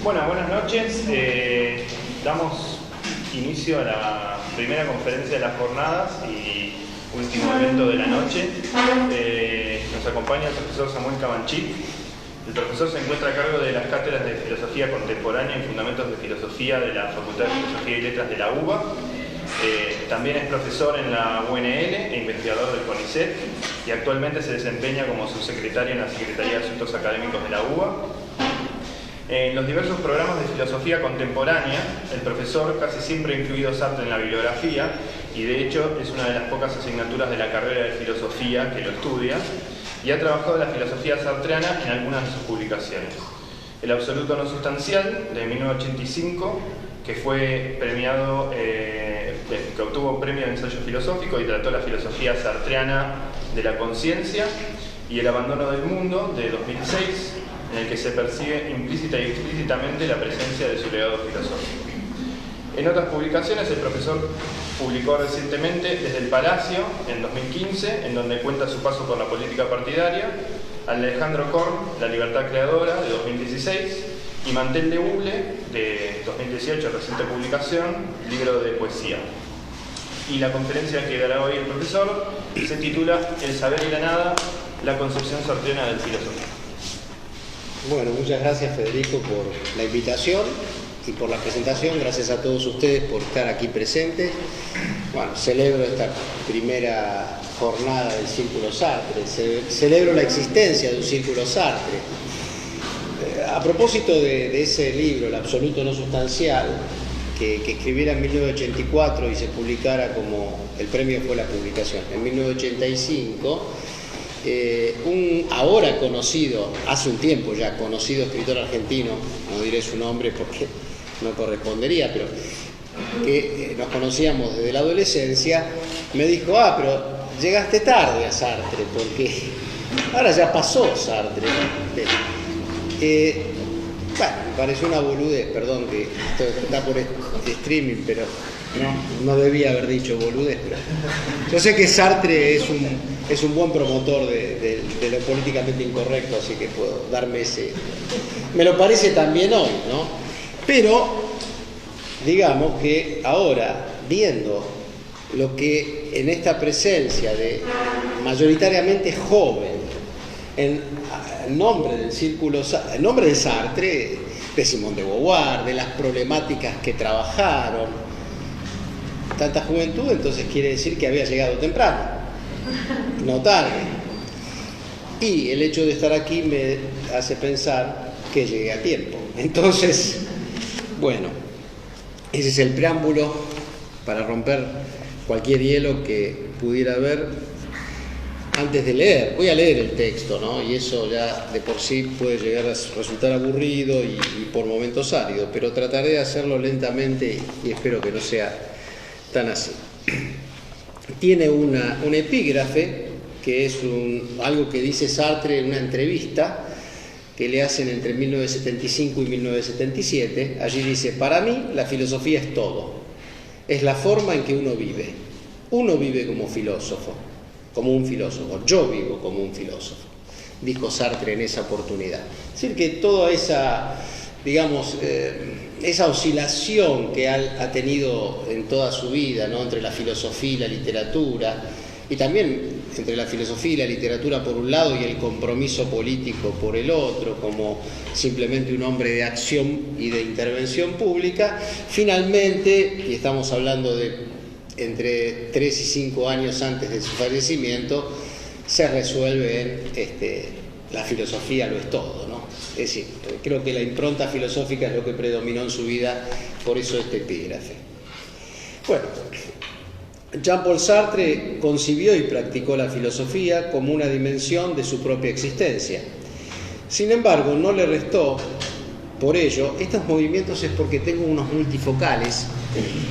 Bueno, buenas noches. Damos inicio a la primera conferencia de las jornadas y último evento de la noche. Nos acompaña el profesor Samuel Cabanchí. El profesor se encuentra a cargo de las cátedras de Filosofía Contemporánea y Fundamentos de Filosofía de la Facultad de Filosofía y Letras de la UBA. También es profesor en la UNL e investigador del CONICET y actualmente se desempeña como subsecretario en la Secretaría de Asuntos Académicos de la UBA. En los diversos programas de filosofía contemporánea, el profesor casi siempre ha incluido Sartre en la bibliografía y de hecho es una de las pocas asignaturas de la carrera de filosofía que lo estudia y ha trabajado la filosofía sartreana en algunas de sus publicaciones. El Absoluto no sustancial, de 1985, que fue premiado, que obtuvo premio de ensayo filosófico y trató la filosofía sartreana de la conciencia, y El abandono del mundo, de 2006, en el que se percibe implícita y explícitamente la presencia de su legado filosófico. En otras publicaciones, el profesor publicó recientemente Desde el Palacio, en 2015, en donde cuenta su paso por la política partidaria, Alejandro Korn, La libertad creadora, de 2016, y Mantel de Hule, de 2018, reciente publicación, libro de poesía. Y la conferencia que dará hoy el profesor se titula El saber y la nada, la concepción sartreana del filósofo. Bueno, muchas gracias Federico por la invitación y por la presentación. Gracias a todos ustedes por estar aquí presentes. Bueno, celebro esta primera jornada del Círculo Sartre, celebro la existencia de un Círculo Sartre. A propósito de ese libro, El absoluto no sustancial, que escribiera en 1984 y se publicara como el premio fue la publicación en 1985, un ahora conocido, hace un tiempo ya conocido escritor argentino, no diré su nombre porque no correspondería, pero que nos conocíamos desde la adolescencia, me dijo, pero llegaste tarde a Sartre, porque ahora ya pasó Sartre. Bueno, me pareció una boludez, perdón que esto está por streaming, pero no debía haber dicho boludez, pero yo sé que Sartre es un buen promotor de lo políticamente incorrecto, así que puedo darme ese... Me lo parece también hoy, ¿no? Pero, digamos que ahora, viendo lo que en esta presencia de mayoritariamente joven, en nombre del círculo, en nombre de Sartre, de Simone de Beauvoir, de las problemáticas que trabajaron, tanta juventud, entonces quiere decir que había llegado temprano, no tarde. Y el hecho de estar aquí me hace pensar que llegué a tiempo. Entonces, bueno, ese es el preámbulo para romper cualquier hielo que pudiera haber. Antes de leer, voy a leer el texto, ¿no? Y eso ya de por sí puede llegar a resultar aburrido y por momentos árido, pero trataré de hacerlo lentamente y espero que no sea tan así. Tiene un epígrafe que es algo que dice Sartre en una entrevista que le hacen entre 1975 y 1977. Allí dice: para mí la filosofía es todo, es la forma en que uno vive como filósofo, como un filósofo, yo vivo como un filósofo, dijo Sartre en esa oportunidad. Es decir, que toda esa, digamos, esa oscilación que ha tenido en toda su vida, ¿no?, entre la filosofía y la literatura, y también entre la filosofía y la literatura por un lado y el compromiso político por el otro, como simplemente un hombre de acción y de intervención pública, finalmente, y estamos hablando de entre 3 y 5 años antes de su fallecimiento, se resuelve en la filosofía lo es todo, ¿no? Es decir, creo que la impronta filosófica es lo que predominó en su vida, por eso este epígrafe. Bueno, Jean-Paul Sartre concibió y practicó la filosofía como una dimensión de su propia existencia. Sin embargo, no le restó, por ello, estos movimientos es porque tengo unos multifocales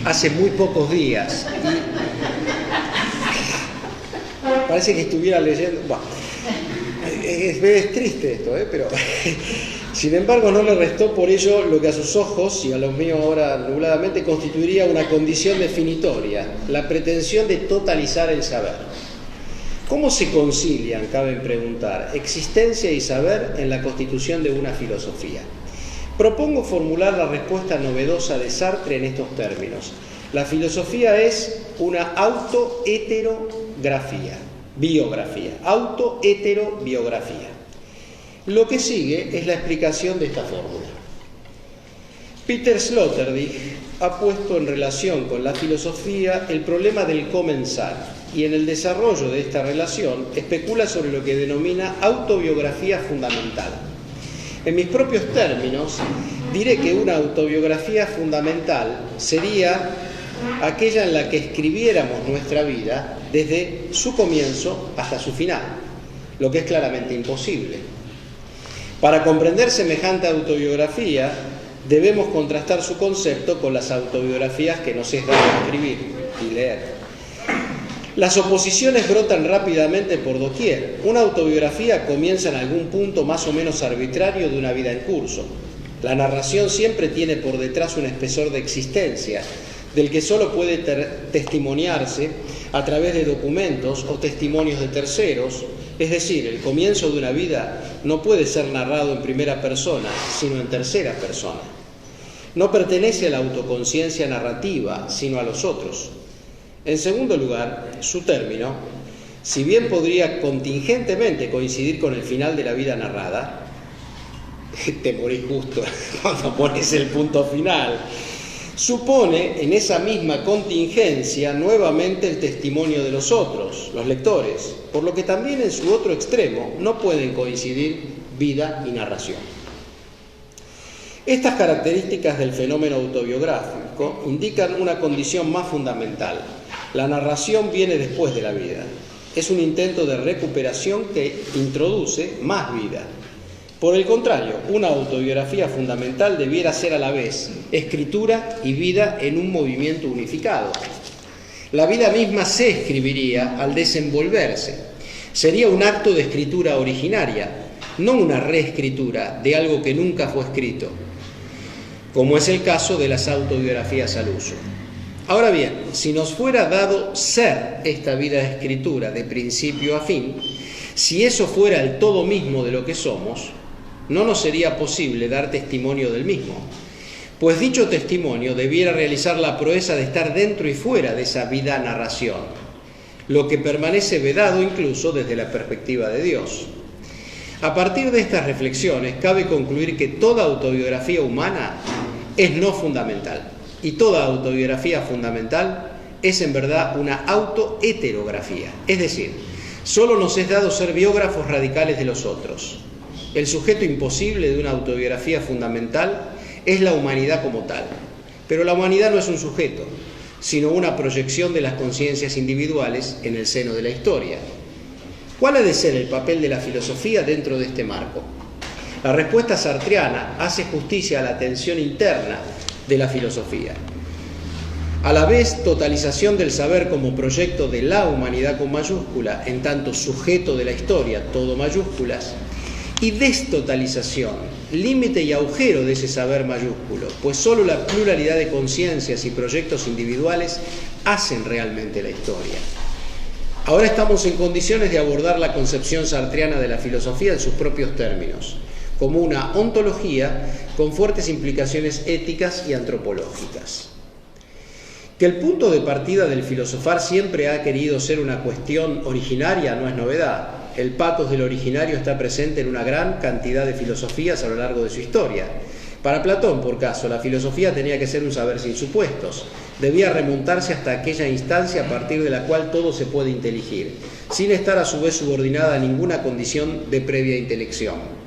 hace muy pocos días y parece que estuviera leyendo. Bueno, es triste esto, pero sin embargo no le restó por ello lo que a sus ojos y a los míos ahora nubladamente constituiría una condición definitoria, la pretensión de totalizar el saber. ¿Cómo se concilian, cabe preguntar, existencia y saber en la constitución de una filosofía? Propongo formular la respuesta novedosa de Sartre en estos términos. La filosofía es una autoheterobiografía. Lo que sigue es la explicación de esta fórmula. Peter Sloterdijk ha puesto en relación con la filosofía el problema del comenzar y en el desarrollo de esta relación especula sobre lo que denomina autobiografía fundamental. En mis propios términos, diré que una autobiografía fundamental sería aquella en la que escribiéramos nuestra vida desde su comienzo hasta su final, lo que es claramente imposible. Para comprender semejante autobiografía, debemos contrastar su concepto con las autobiografías que nos es dado escribir y leer. Las oposiciones brotan rápidamente por doquier. Una autobiografía comienza en algún punto más o menos arbitrario de una vida en curso. La narración siempre tiene por detrás un espesor de existencia, del que solo puede testimoniarse a través de documentos o testimonios de terceros. Es decir, el comienzo de una vida no puede ser narrado en primera persona, sino en tercera persona. No pertenece a la autoconciencia narrativa, sino a los otros. En segundo lugar, su término, si bien podría contingentemente coincidir con el final de la vida narrada, te morís justo cuando pones el punto final, supone en esa misma contingencia nuevamente el testimonio de los otros, los lectores, por lo que también en su otro extremo no pueden coincidir vida y narración. Estas características del fenómeno autobiográfico indican una condición más fundamental. La narración viene después de la vida. Es un intento de recuperación que introduce más vida. Por el contrario, una autobiografía fundamental debiera ser a la vez escritura y vida en un movimiento unificado. La vida misma se escribiría al desenvolverse. Sería un acto de escritura originaria, no una reescritura de algo que nunca fue escrito, como es el caso de las autobiografías al uso. Ahora bien, si nos fuera dado ser esta vida de escritura de principio a fin, si eso fuera el todo mismo de lo que somos, no nos sería posible dar testimonio del mismo, pues dicho testimonio debiera realizar la proeza de estar dentro y fuera de esa vida narración, lo que permanece vedado incluso desde la perspectiva de Dios. A partir de estas reflexiones, cabe concluir que toda autobiografía humana es no fundamental, y toda autobiografía fundamental es en verdad una autoheterografía, es decir, solo nos es dado ser biógrafos radicales de los otros. El sujeto imposible de una autobiografía fundamental es la humanidad como tal, pero la humanidad no es un sujeto, sino una proyección de las conciencias individuales en el seno de la historia. ¿Cuál ha de ser el papel de la filosofía dentro de este marco? La respuesta sartreana hace justicia a la tensión interna de la filosofía. A la vez, totalización del saber como proyecto de la humanidad con mayúscula, en tanto sujeto de la historia, todo mayúsculas, y destotalización, límite y agujero de ese saber mayúsculo, pues solo la pluralidad de conciencias y proyectos individuales hacen realmente la historia. Ahora estamos en condiciones de abordar la concepción sartreana de la filosofía en sus propios términos, como una ontología con fuertes implicaciones éticas y antropológicas. Que el punto de partida del filosofar siempre ha querido ser una cuestión originaria no es novedad. El patos del originario está presente en una gran cantidad de filosofías a lo largo de su historia. Para Platón, por caso, la filosofía tenía que ser un saber sin supuestos. Debía remontarse hasta aquella instancia a partir de la cual todo se puede inteligir, sin estar a su vez subordinada a ninguna condición de previa intelección.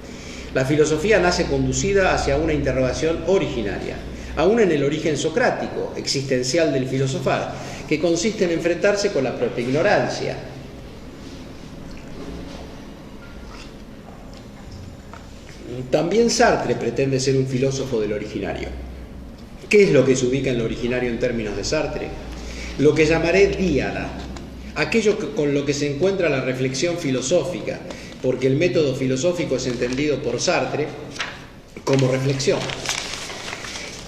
La filosofía nace conducida hacia una interrogación originaria, aún en el origen socrático, existencial del filosofar, que consiste en enfrentarse con la propia ignorancia. También Sartre pretende ser un filósofo del originario. ¿Qué es lo que se ubica en lo originario en términos de Sartre? Lo que llamaré díada, aquello con lo que se encuentra la reflexión filosófica, porque el método filosófico es entendido por Sartre como reflexión.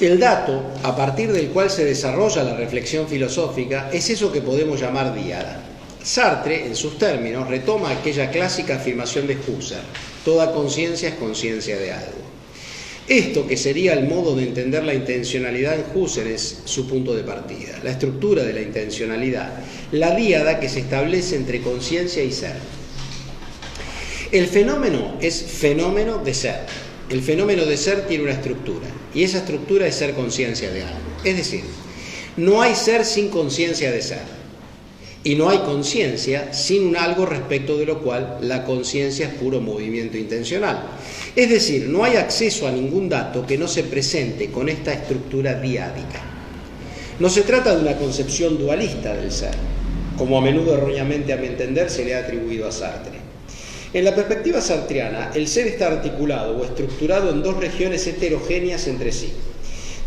El dato, a partir del cual se desarrolla la reflexión filosófica, es eso que podemos llamar díada. Sartre, en sus términos, retoma aquella clásica afirmación de Husserl: toda conciencia es conciencia de algo. Esto, que sería el modo de entender la intencionalidad en Husserl, es su punto de partida. La estructura de la intencionalidad, la díada que se establece entre conciencia y ser. El fenómeno es fenómeno de ser. El fenómeno de ser tiene una estructura, y esa estructura es ser conciencia de algo. Es decir, no hay ser sin conciencia de ser, y no hay conciencia sin un algo respecto de lo cual la conciencia es puro movimiento intencional. Es decir, no hay acceso a ningún dato que no se presente con esta estructura diádica. No se trata de una concepción dualista del ser, como a menudo erróneamente, a mi entender, se le ha atribuido a Sartre. En la perspectiva sartreana, el ser está articulado o estructurado en dos regiones heterogéneas entre sí.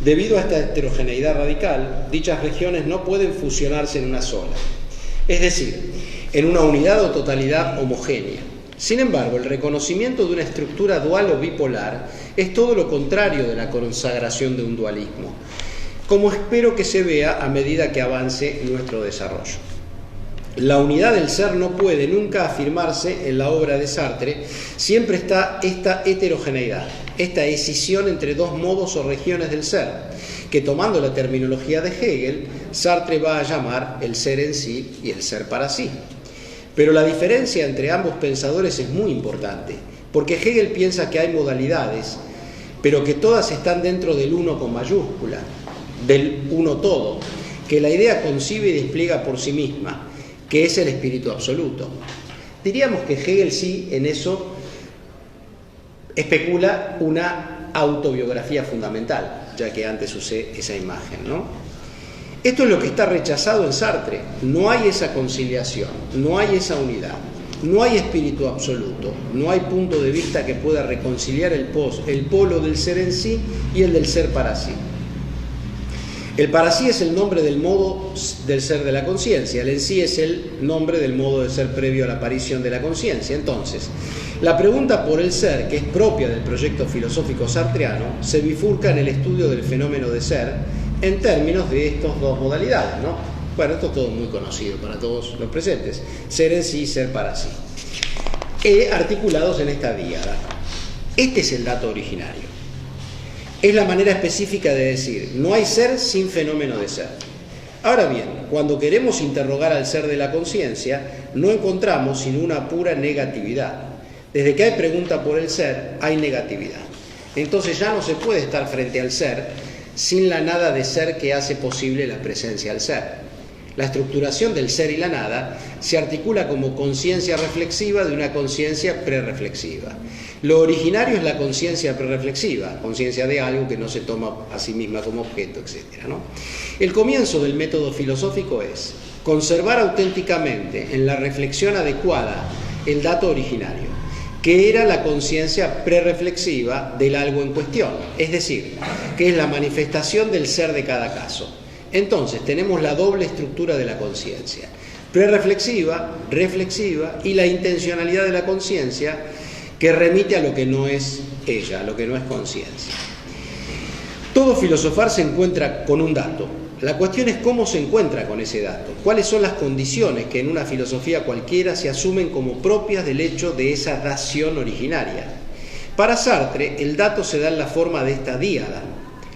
Debido a esta heterogeneidad radical, dichas regiones no pueden fusionarse en una sola, es decir, en una unidad o totalidad homogénea. Sin embargo, el reconocimiento de una estructura dual o bipolar es todo lo contrario de la consagración de un dualismo, como espero que se vea a medida que avance nuestro desarrollo. La unidad del ser no puede nunca afirmarse en la obra de Sartre, siempre está esta heterogeneidad, esta escisión entre dos modos o regiones del ser, que tomando la terminología de Hegel, Sartre va a llamar el ser en sí y el ser para sí. Pero la diferencia entre ambos pensadores es muy importante, porque Hegel piensa que hay modalidades, pero que todas están dentro del uno con mayúscula, del uno todo, que la idea concibe y despliega por sí misma, que es el espíritu absoluto. Diríamos que Hegel sí en eso especula una autobiografía fundamental, ya que antes usé esa imagen, ¿no? Esto es lo que está rechazado en Sartre. No hay esa conciliación, no hay esa unidad, no hay espíritu absoluto, no hay punto de vista que pueda reconciliar el polo del ser en sí y el del ser para sí. El para sí es el nombre del modo del ser de la conciencia, el en sí es el nombre del modo de ser previo a la aparición de la conciencia. Entonces, la pregunta por el ser, que es propia del proyecto filosófico sartreano, se bifurca en el estudio del fenómeno de ser en términos de estas dos modalidades, ¿no? Bueno, esto es todo muy conocido para todos los presentes. Ser en sí y ser para sí. Articulados en esta díada. Este es el dato originario. Es la manera específica de decir, no hay ser sin fenómeno de ser. Ahora bien, cuando queremos interrogar al ser de la conciencia, no encontramos sino una pura negatividad. Desde que hay pregunta por el ser, hay negatividad. Entonces ya no se puede estar frente al ser sin la nada de ser que hace posible la presencia al ser. La estructuración del ser y la nada se articula como conciencia reflexiva de una conciencia prereflexiva. Lo originario es la conciencia prereflexiva, conciencia de algo que no se toma a sí misma como objeto, etc., ¿no? El comienzo del método filosófico es conservar auténticamente en la reflexión adecuada el dato originario, que era la conciencia prereflexiva del algo en cuestión, es decir, que es la manifestación del ser de cada caso. Entonces tenemos la doble estructura de la conciencia, prereflexiva, reflexiva, y la intencionalidad de la conciencia que remite a lo que no es ella, a lo que no es conciencia. Todo filosofar se encuentra con un dato. La cuestión es cómo se encuentra con ese dato, cuáles son las condiciones que en una filosofía cualquiera se asumen como propias del hecho de esa dación originaria. Para Sartre, el dato se da en la forma de esta díada,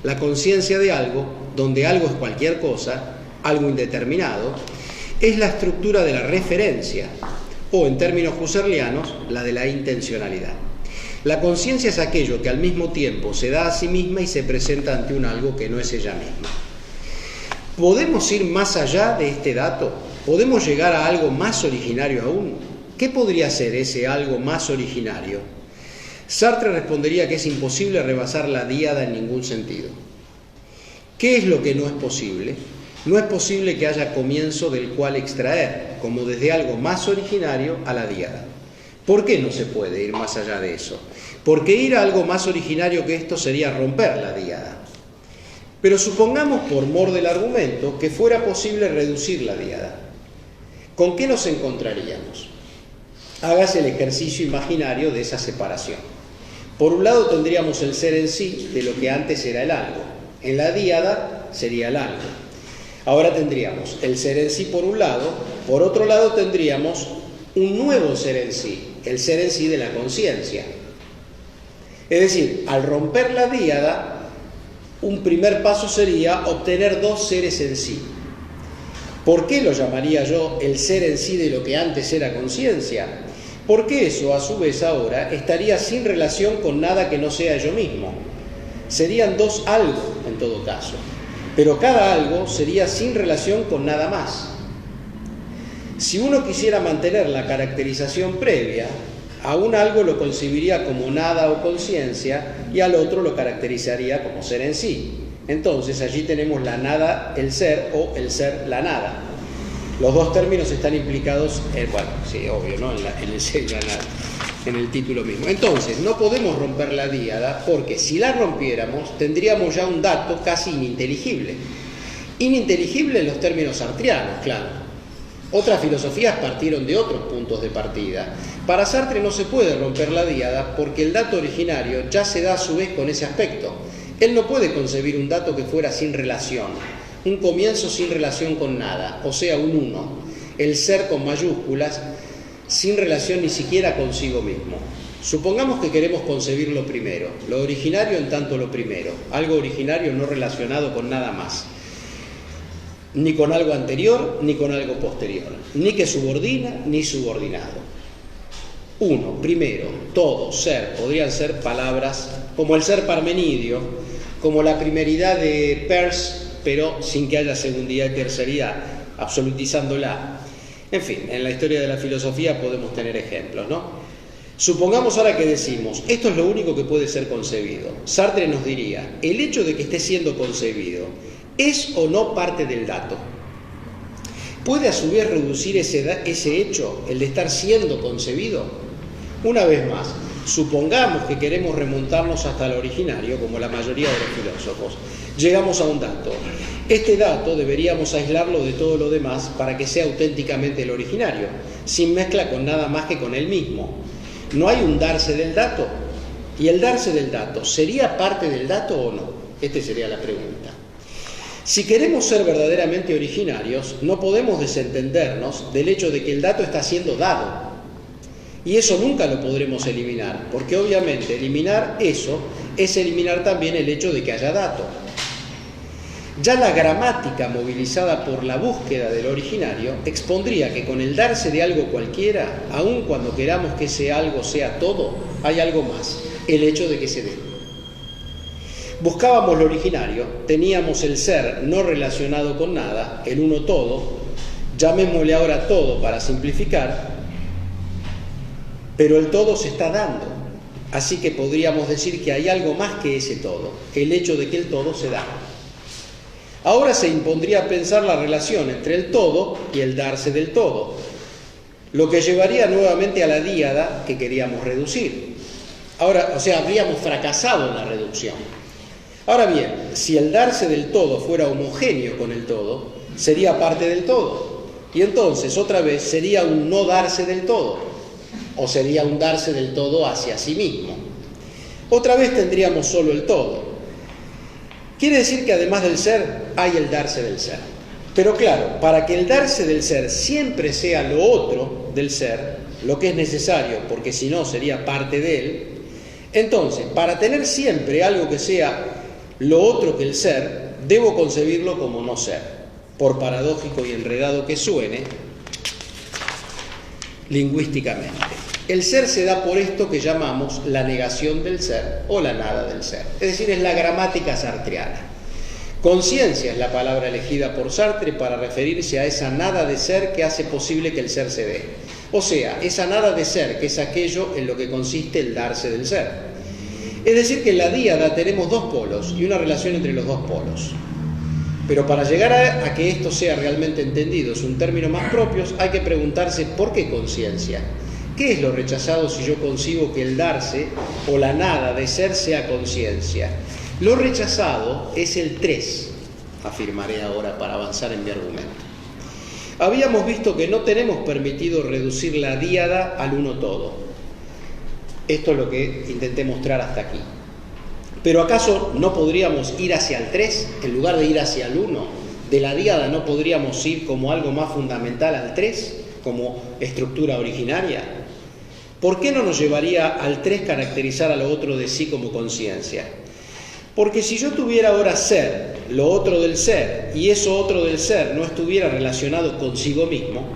la conciencia de algo, donde algo es cualquier cosa, algo indeterminado, es la estructura de la referencia, o en términos husserlianos, la de la intencionalidad. La conciencia es aquello que al mismo tiempo se da a sí misma y se presenta ante un algo que no es ella misma. ¿Podemos ir más allá de este dato? ¿Podemos llegar a algo más originario aún? ¿Qué podría ser ese algo más originario? Sartre respondería que es imposible rebasar la díada en ningún sentido. ¿Qué es lo que no es posible? No es posible que haya comienzo del cual extraer, como desde algo más originario a la díada. ¿Por qué no se puede ir más allá de eso? Porque ir a algo más originario que esto sería romper la díada. Pero supongamos, por mor del argumento, que fuera posible reducir la díada. ¿Con qué nos encontraríamos? Hágase el ejercicio imaginario de esa separación. Por un lado tendríamos el ser en sí de lo que antes era el algo. En la díada sería el algo. Ahora tendríamos el ser en sí por un lado, por otro lado tendríamos un nuevo ser en sí, el ser en sí de la conciencia. Es decir, al romper la díada, un primer paso sería obtener dos seres en sí. ¿Por qué lo llamaría yo el ser en sí de lo que antes era conciencia? Porque eso, a su vez, ahora estaría sin relación con nada que no sea yo mismo. Serían dos algo, en todo caso. Pero cada algo sería sin relación con nada más. Si uno quisiera mantener la caracterización previa, a un algo lo concibiría como nada o conciencia y al otro lo caracterizaría como ser en sí. Entonces allí tenemos la nada, el ser, o el ser, la nada. Los dos términos están implicados, bueno, sí, obvio, ¿no? En el ser y la nada, en el título mismo. Entonces, no podemos romper la díada porque si la rompiéramos tendríamos ya un dato casi ininteligible. Ininteligible en los términos sartreanos, claro. Otras filosofías partieron de otros puntos de partida. Para Sartre no se puede romper la díada porque el dato originario ya se da a su vez con ese aspecto. Él no puede concebir un dato que fuera sin relación, un comienzo sin relación con nada, o sea, un uno, el ser con mayúsculas, sin relación ni siquiera consigo mismo. Supongamos que queremos concebir lo primero, lo originario en tanto lo primero, algo originario no relacionado con nada más, ni con algo anterior, ni con algo posterior, ni que subordina, ni subordinado. Uno, primero, todo, ser, podrían ser palabras como el ser parmenidio, como la primeridad de Peirce, pero sin que haya segundidad y terceridad, absolutizándola. En fin, en la historia de la filosofía podemos tener ejemplos, ¿no? Supongamos ahora que decimos, esto es lo único que puede ser concebido. Sartre nos diría, el hecho de que esté siendo concebido, ¿es o no parte del dato? ¿Puede a su vez reducir ese hecho, el de estar siendo concebido? Una vez más, supongamos que queremos remontarnos hasta el originario, como la mayoría de los filósofos. Llegamos a un dato. Este dato deberíamos aislarlo de todo lo demás para que sea auténticamente el originario, sin mezcla con nada más que con él mismo. ¿No hay un darse del dato? ¿Y el darse del dato sería parte del dato o no? Esta sería la pregunta. Si queremos ser verdaderamente originarios, no podemos desentendernos del hecho de que el dato está siendo dado. Y eso nunca lo podremos eliminar, porque obviamente eliminar eso es eliminar también el hecho de que haya dato. Ya la gramática movilizada por la búsqueda del originario expondría que con el darse de algo cualquiera, aun cuando queramos que ese algo sea todo, hay algo más, el hecho de que se dé. Buscábamos lo originario, teníamos el ser no relacionado con nada, el uno todo, llamémosle ahora todo para simplificar, pero el todo se está dando, así que podríamos decir que hay algo más que ese todo, el hecho de que el todo se da. Ahora se impondría pensar la relación entre el todo y el darse del todo, lo que llevaría nuevamente a la díada que queríamos reducir. Ahora, o sea, habríamos fracasado en la reducción. Ahora bien, si el darse del todo fuera homogéneo con el todo, sería parte del todo, y entonces otra vez sería un no darse del todo, o sería un darse del todo hacia sí mismo. Otra vez tendríamos solo el todo. Quiere decir que además del ser, hay el darse del ser. Pero claro, para que el darse del ser siempre sea lo otro del ser, lo que es necesario, porque si no sería parte de él, entonces, para tener siempre algo que sea lo otro que el ser, debo concebirlo como no ser, por paradójico y enredado que suene, lingüísticamente. El ser se da por esto que llamamos la negación del ser o la nada del ser. Es decir, es la gramática sartreana. Conciencia es la palabra elegida por Sartre para referirse a esa nada de ser que hace posible que el ser se dé. O sea, esa nada de ser que es aquello en lo que consiste el darse del ser. Es decir, que en la díada tenemos dos polos y una relación entre los dos polos. Pero para llegar a que esto sea realmente entendido, es un término más propio, hay que preguntarse ¿por qué conciencia? ¿Qué es lo rechazado si yo concibo que el darse o la nada de ser sea conciencia? Lo rechazado es el 3, afirmaré ahora para avanzar en mi argumento. Habíamos visto que no tenemos permitido reducir la díada al uno todo. Esto es lo que intenté mostrar hasta aquí. Pero ¿acaso no podríamos ir hacia el 3 en lugar de ir hacia el 1? De la díada no podríamos ir como algo más fundamental al 3, como estructura originaria. ¿Por qué no nos llevaría al 3 caracterizar a lo otro de sí como conciencia? Porque si yo tuviera ahora ser, lo otro del ser, y eso otro del ser no estuviera relacionado consigo mismo,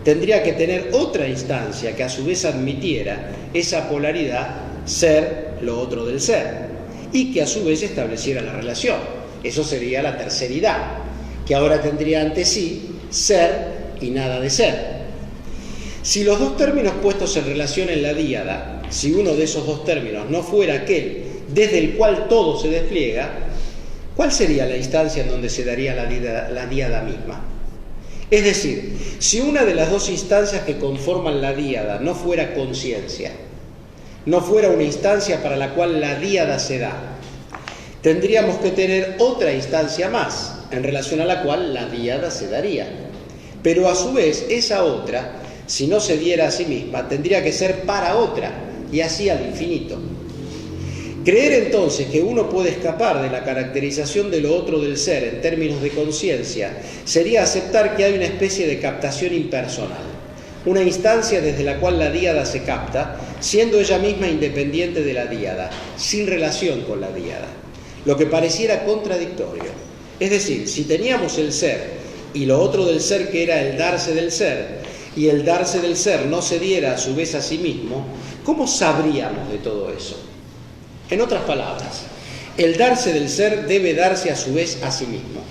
tendría que tener otra instancia que a su vez admitiera esa polaridad, ser, lo otro del ser, y que a su vez estableciera la relación. Eso sería la terceridad, que ahora tendría ante sí ser y nada de ser. Si los dos términos puestos en relación en la díada, si uno de esos dos términos no fuera aquel desde el cual todo se despliega, ¿cuál sería la instancia en donde se daría la díada misma? Es decir, si una de las dos instancias que conforman la díada no fuera conciencia, no fuera una instancia para la cual la díada se da, tendríamos que tener otra instancia más, en relación a la cual la díada se daría. Pero a su vez, esa otra, si no se diera a sí misma, tendría que ser para otra, y así al infinito. Creer entonces que uno puede escapar de la caracterización de lo otro del ser en términos de conciencia sería aceptar que hay una especie de captación impersonal, una instancia desde la cual la díada se capta, siendo ella misma independiente de la díada, sin relación con la díada, lo que pareciera contradictorio. Es decir, si teníamos el ser y lo otro del ser que era el darse del ser, y el darse del ser no se diera a su vez a sí mismo, ¿cómo sabríamos de todo eso? En otras palabras, el darse del ser debe darse a su vez a sí mismo,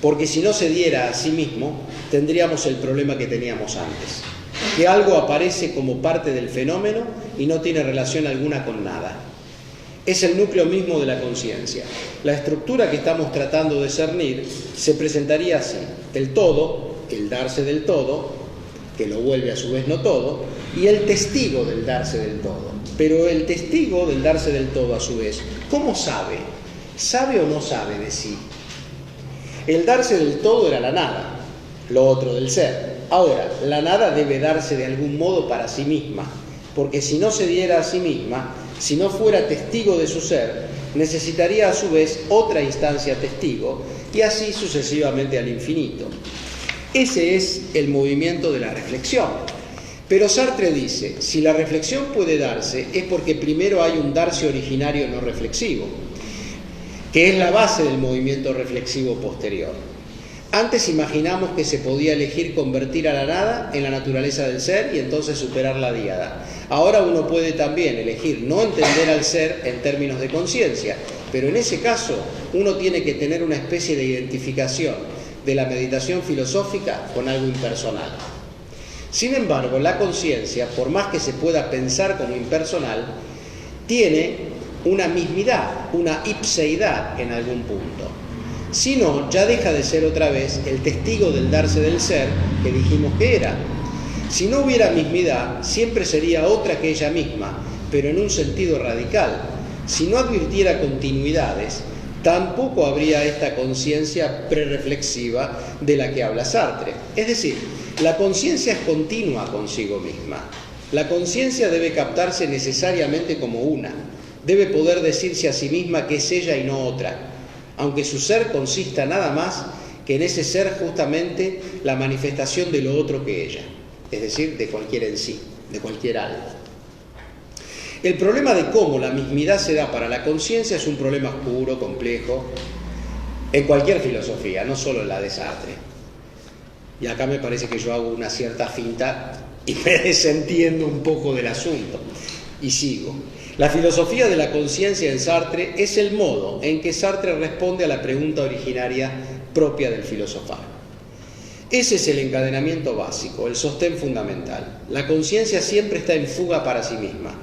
porque si no se diera a sí mismo, tendríamos el problema que teníamos antes, que algo aparece como parte del fenómeno y no tiene relación alguna con nada. Es el núcleo mismo de la conciencia. La estructura que estamos tratando de discernir se presentaría así: el todo, el darse del todo, que lo vuelve a su vez no todo, y el testigo del darse del todo. Pero el testigo del darse del todo a su vez, ¿cómo sabe? ¿Sabe o no sabe de sí? El darse del todo era la nada, lo otro del ser. Ahora, la nada debe darse de algún modo para sí misma, porque si no se diera a sí misma, si no fuera testigo de su ser, necesitaría a su vez otra instancia testigo, y así sucesivamente al infinito. Ese es el movimiento de la reflexión. Pero Sartre dice, si la reflexión puede darse, es porque primero hay un darse originario no reflexivo, que es la base del movimiento reflexivo posterior. Antes imaginamos que se podía elegir convertir a la nada en la naturaleza del ser y entonces superar la díada. Ahora uno puede también elegir no entender al ser en términos de conciencia, pero en ese caso uno tiene que tener una especie de identificación de la meditación filosófica con algo impersonal. Sin embargo, la conciencia, por más que se pueda pensar como impersonal, tiene una mismidad, una ipseidad en algún punto. Si no, ya deja de ser otra vez el testigo del darse del ser que dijimos que era. Si no hubiera mismidad, siempre sería otra que ella misma, pero en un sentido radical. Si no advirtiera continuidades, tampoco habría esta conciencia prereflexiva de la que habla Sartre. Es decir, la conciencia es continua consigo misma. La conciencia debe captarse necesariamente como una. Debe poder decirse a sí misma que es ella y no otra, aunque su ser consista nada más que en ese ser justamente la manifestación de lo otro que ella, es decir, de cualquier en sí, de cualquier algo. El problema de cómo la mismidad se da para la conciencia es un problema oscuro, complejo, en cualquier filosofía, no solo en la de Sartre. Y acá me parece que yo hago una cierta finta y me desentiendo un poco del asunto. Y sigo. La filosofía de la conciencia en Sartre es el modo en que Sartre responde a la pregunta originaria propia del filosofar. Ese es el encadenamiento básico, el sostén fundamental. La conciencia siempre está en fuga para sí misma.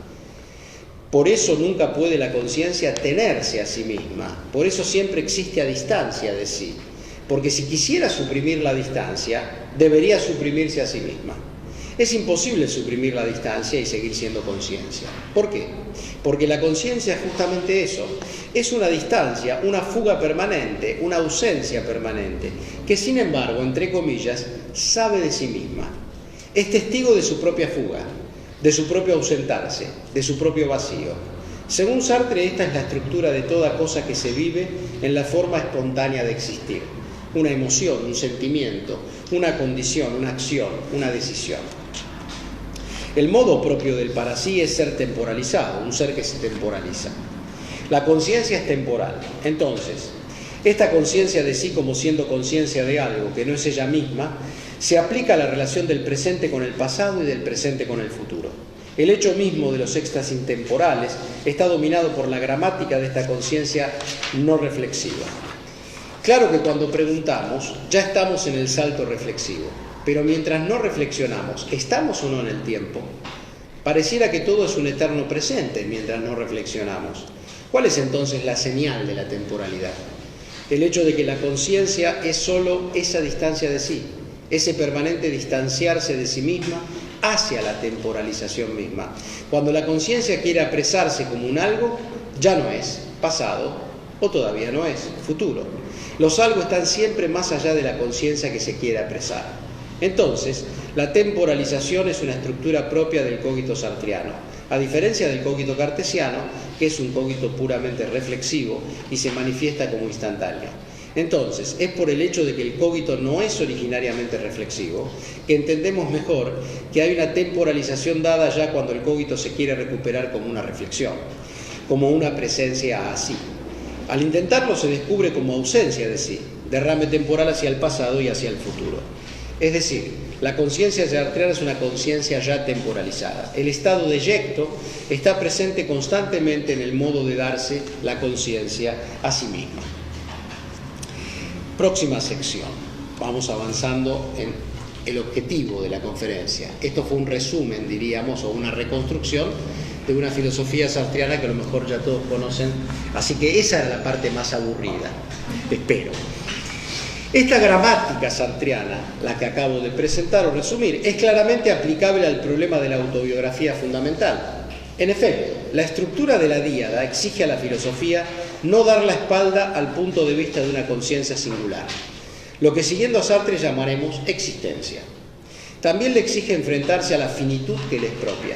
Por eso nunca puede la conciencia tenerse a sí misma. Por eso siempre existe a distancia de sí. Porque si quisiera suprimir la distancia, debería suprimirse a sí misma. Es imposible suprimir la distancia y seguir siendo conciencia. ¿Por qué? Porque la conciencia es justamente eso. Es una distancia, una fuga permanente, una ausencia permanente, que sin embargo, entre comillas, sabe de sí misma. Es testigo de su propia fuga, de su propio ausentarse, de su propio vacío. Según Sartre, esta es la estructura de toda cosa que se vive en la forma espontánea de existir. Una emoción, un sentimiento, una condición, una acción, una decisión. El modo propio del para sí es ser temporalizado, un ser que se temporaliza. La conciencia es temporal. Entonces, esta conciencia de sí como siendo conciencia de algo que no es ella misma, se aplica a la relación del presente con el pasado y del presente con el futuro. El hecho mismo de los éxtasis temporales está dominado por la gramática de esta conciencia no reflexiva. Claro que cuando preguntamos, ya estamos en el salto reflexivo, pero mientras no reflexionamos, ¿estamos o no en el tiempo? Pareciera que todo es un eterno presente mientras no reflexionamos. ¿Cuál es entonces la señal de la temporalidad? El hecho de que la conciencia es solo esa distancia de sí, ese permanente distanciarse de sí misma hacia la temporalización misma. Cuando la conciencia quiere apresarse como un algo, ya no es pasado o todavía no es futuro. Los algo están siempre más allá de la conciencia que se quiere apresar. Entonces, la temporalización es una estructura propia del cogito sartriano, a diferencia del cogito cartesiano, que es un cogito puramente reflexivo y se manifiesta como instantáneo. Entonces, es por el hecho de que el cogito no es originariamente reflexivo que entendemos mejor que hay una temporalización dada ya cuando el cogito se quiere recuperar como una reflexión, como una presencia así. Al intentarlo se descubre como ausencia de sí, derrame temporal hacia el pasado y hacia el futuro. Es decir, la conciencia sartriana es una conciencia ya temporalizada. El estado de yecto está presente constantemente en el modo de darse la conciencia a sí misma. Próxima sección. Vamos avanzando en el objetivo de la conferencia. Esto fue un resumen, diríamos, o una reconstrucción de una filosofía sartriana que a lo mejor ya todos conocen. Así que esa era la parte más aburrida, espero. Esta gramática sartriana, la que acabo de presentar o resumir, es claramente aplicable al problema de la autobiografía fundamental. En efecto, la estructura de la díada exige a la filosofía no dar la espalda al punto de vista de una conciencia singular, lo que siguiendo a Sartre llamaremos existencia. También le exige enfrentarse a la finitud que le es propia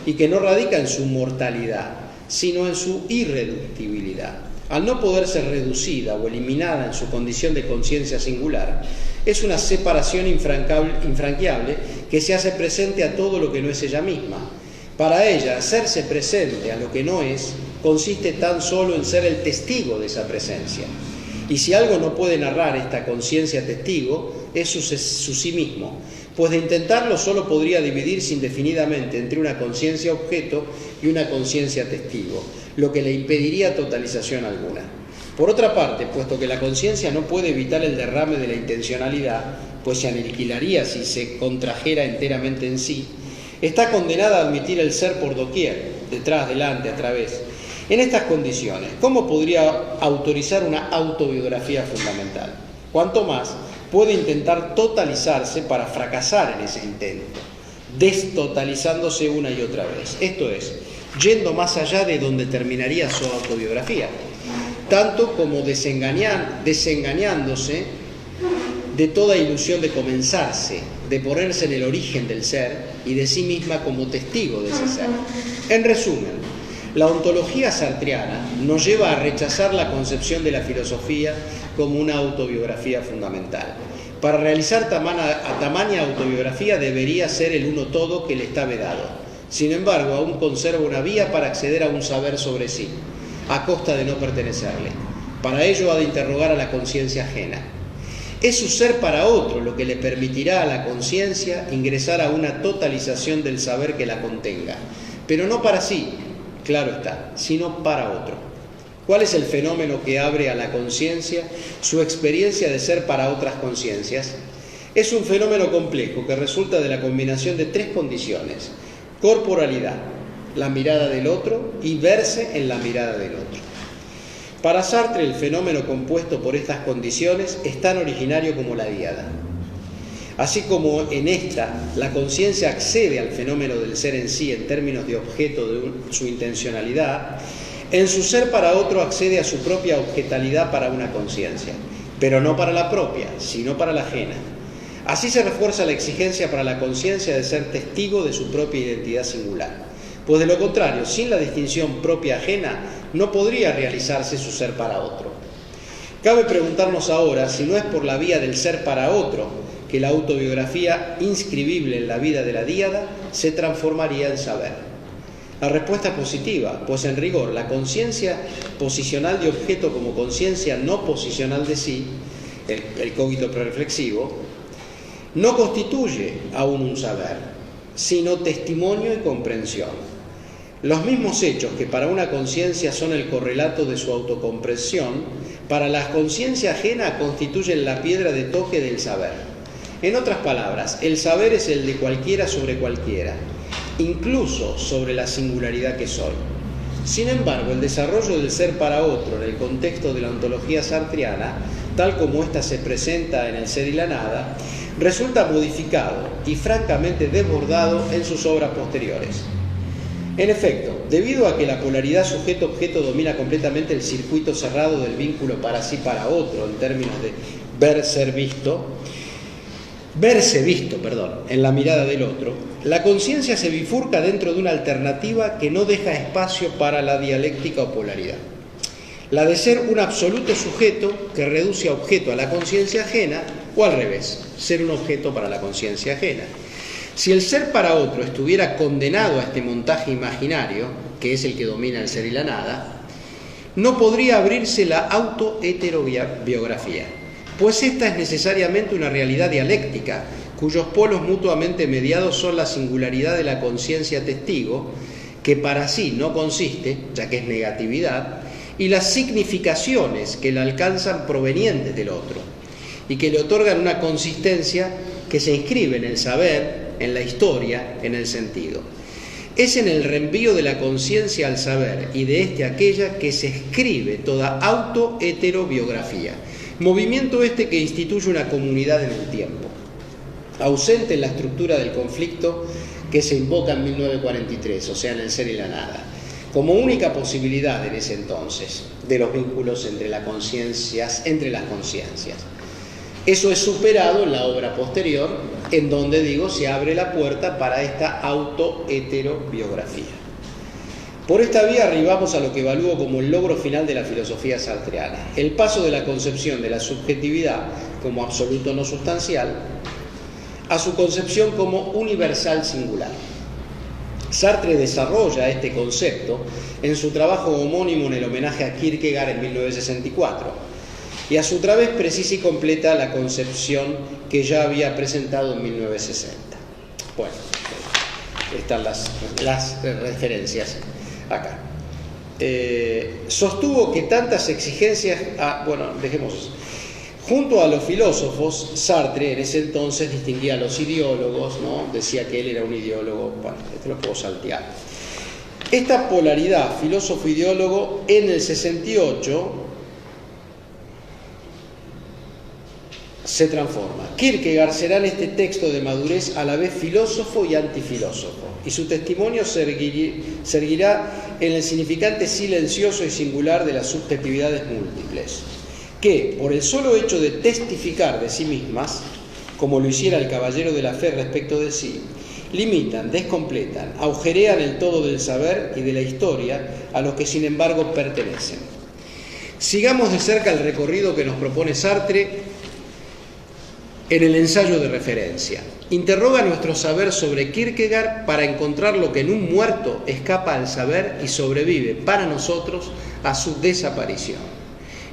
y que no radica en su mortalidad, sino en su irreductibilidad. Al no poder ser reducida o eliminada en su condición de conciencia singular, es una separación infranqueable que se hace presente a todo lo que no es ella misma. Para ella, hacerse presente a lo que no es consiste tan solo en ser el testigo de esa presencia. Y si algo no puede narrar esta conciencia testigo, es su sí mismo, pues de intentarlo solo podría dividirse indefinidamente entre una conciencia objeto y una conciencia testigo, lo que le impediría totalización alguna. Por otra parte, puesto que la conciencia no puede evitar el derrame de la intencionalidad, pues se aniquilaría si se contrajera enteramente en sí, está condenada a admitir el ser por doquier, detrás, delante, a través. En estas condiciones, ¿cómo podría autorizar una autobiografía fundamental? Cuanto más puede intentar totalizarse para fracasar en ese intento, destotalizándose una y otra vez. Esto es, yendo más allá de donde terminaría su autobiografía, tanto como desengañándose de toda ilusión de comenzarse, de ponerse en el origen del ser y de sí misma como testigo de ese ser. En resumen, la ontología sartriana nos lleva a rechazar la concepción de la filosofía como una autobiografía fundamental. Para realizar tamaña autobiografía debería ser el uno todo que le está vedado. Sin embargo, aún conserva una vía para acceder a un saber sobre sí, a costa de no pertenecerle. Para ello ha de interrogar a la conciencia ajena. Es su ser para otro lo que le permitirá a la conciencia ingresar a una totalización del saber que la contenga, pero no para sí, claro está, sino para otro. ¿Cuál es el fenómeno que abre a la conciencia su experiencia de ser para otras conciencias? Es un fenómeno complejo que resulta de la combinación de tres condiciones: corporalidad, la mirada del otro y verse en la mirada del otro. Para Sartre, el fenómeno compuesto por estas condiciones es tan originario como la díada. Así como en esta, la conciencia accede al fenómeno del ser en sí en términos de objeto de su intencionalidad, en su ser para otro accede a su propia objetalidad para una conciencia, pero no para la propia, sino para la ajena. Así se refuerza la exigencia para la conciencia de ser testigo de su propia identidad singular. Pues de lo contrario, sin la distinción propia-ajena, no podría realizarse su ser para otro. Cabe preguntarnos ahora si no es por la vía del ser para otro que la autobiografía inscribible en la vida de la díada se transformaría en saber. La respuesta es positiva, pues en rigor la conciencia posicional de objeto como conciencia no posicional de sí, el cogito prereflexivo, no constituye aún un saber, sino testimonio y comprensión. Los mismos hechos que para una conciencia son el correlato de su autocomprensión, para la conciencia ajena constituyen la piedra de toque del saber. En otras palabras, el saber es el de cualquiera sobre cualquiera, incluso sobre la singularidad que soy. Sin embargo, el desarrollo del ser para otro en el contexto de la ontología sartreana, tal como ésta se presenta en El ser y la nada, resulta modificado y francamente desbordado en sus obras posteriores. En efecto, debido a que la polaridad sujeto-objeto domina completamente el circuito cerrado del vínculo para sí para otro, en términos de verse visto, en la mirada del otro, la conciencia se bifurca dentro de una alternativa que no deja espacio para la dialéctica o polaridad. La de ser un absoluto sujeto que reduce a objeto a la conciencia ajena, o al revés, ser un objeto para la conciencia ajena. Si el ser para otro estuviera condenado a este montaje imaginario, que es el que domina el ser y la nada, no podría abrirse la autoheterobiografía, pues esta es necesariamente una realidad dialéctica, cuyos polos mutuamente mediados son la singularidad de la conciencia testigo, que para sí no consiste, ya que es negatividad, y las significaciones que la alcanzan provenientes del otro, y que le otorgan una consistencia que se inscribe en el saber, en la historia, en el sentido. Es en el reenvío de la conciencia al saber y de este a aquella que se escribe toda autoheterobiografía, movimiento este que instituye una comunidad en el tiempo, ausente en la estructura del conflicto que se invoca en 1943, o sea, en El ser y la nada, como única posibilidad en ese entonces de los vínculos entre las conciencias. Eso es superado en la obra posterior, en donde, se abre la puerta para esta autoheterobiografía. Por esta vía arribamos a lo que evalúo como el logro final de la filosofía sartreana, el paso de la concepción de la subjetividad como absoluto no sustancial a su concepción como universal singular. Sartre desarrolla este concepto en su trabajo homónimo en el homenaje a Kierkegaard en 1964, y a su través precisa y completa la concepción que ya había presentado en 1960. Bueno, están las referencias acá. Sostuvo que tantas exigencias... Junto a los filósofos, Sartre en ese entonces distinguía a los ideólogos, ¿no? Decía que él era un ideólogo. Bueno, esto lo puedo saltear. Esta polaridad filósofo-ideólogo en el 68 se transforma. Kierkegaard será en este texto de madurez a la vez filósofo y antifilósofo, y su testimonio seguirá en el significante silencioso y singular de las subjetividades múltiples, que, por el solo hecho de testificar de sí mismas, como lo hiciera el caballero de la fe respecto de sí, limitan, descompletan, agujerean el todo del saber y de la historia a los que sin embargo pertenecen. Sigamos de cerca el recorrido que nos propone Sartre en el ensayo de referencia. Interroga nuestro saber sobre Kierkegaard para encontrar lo que en un muerto escapa al saber y sobrevive para nosotros a su desaparición.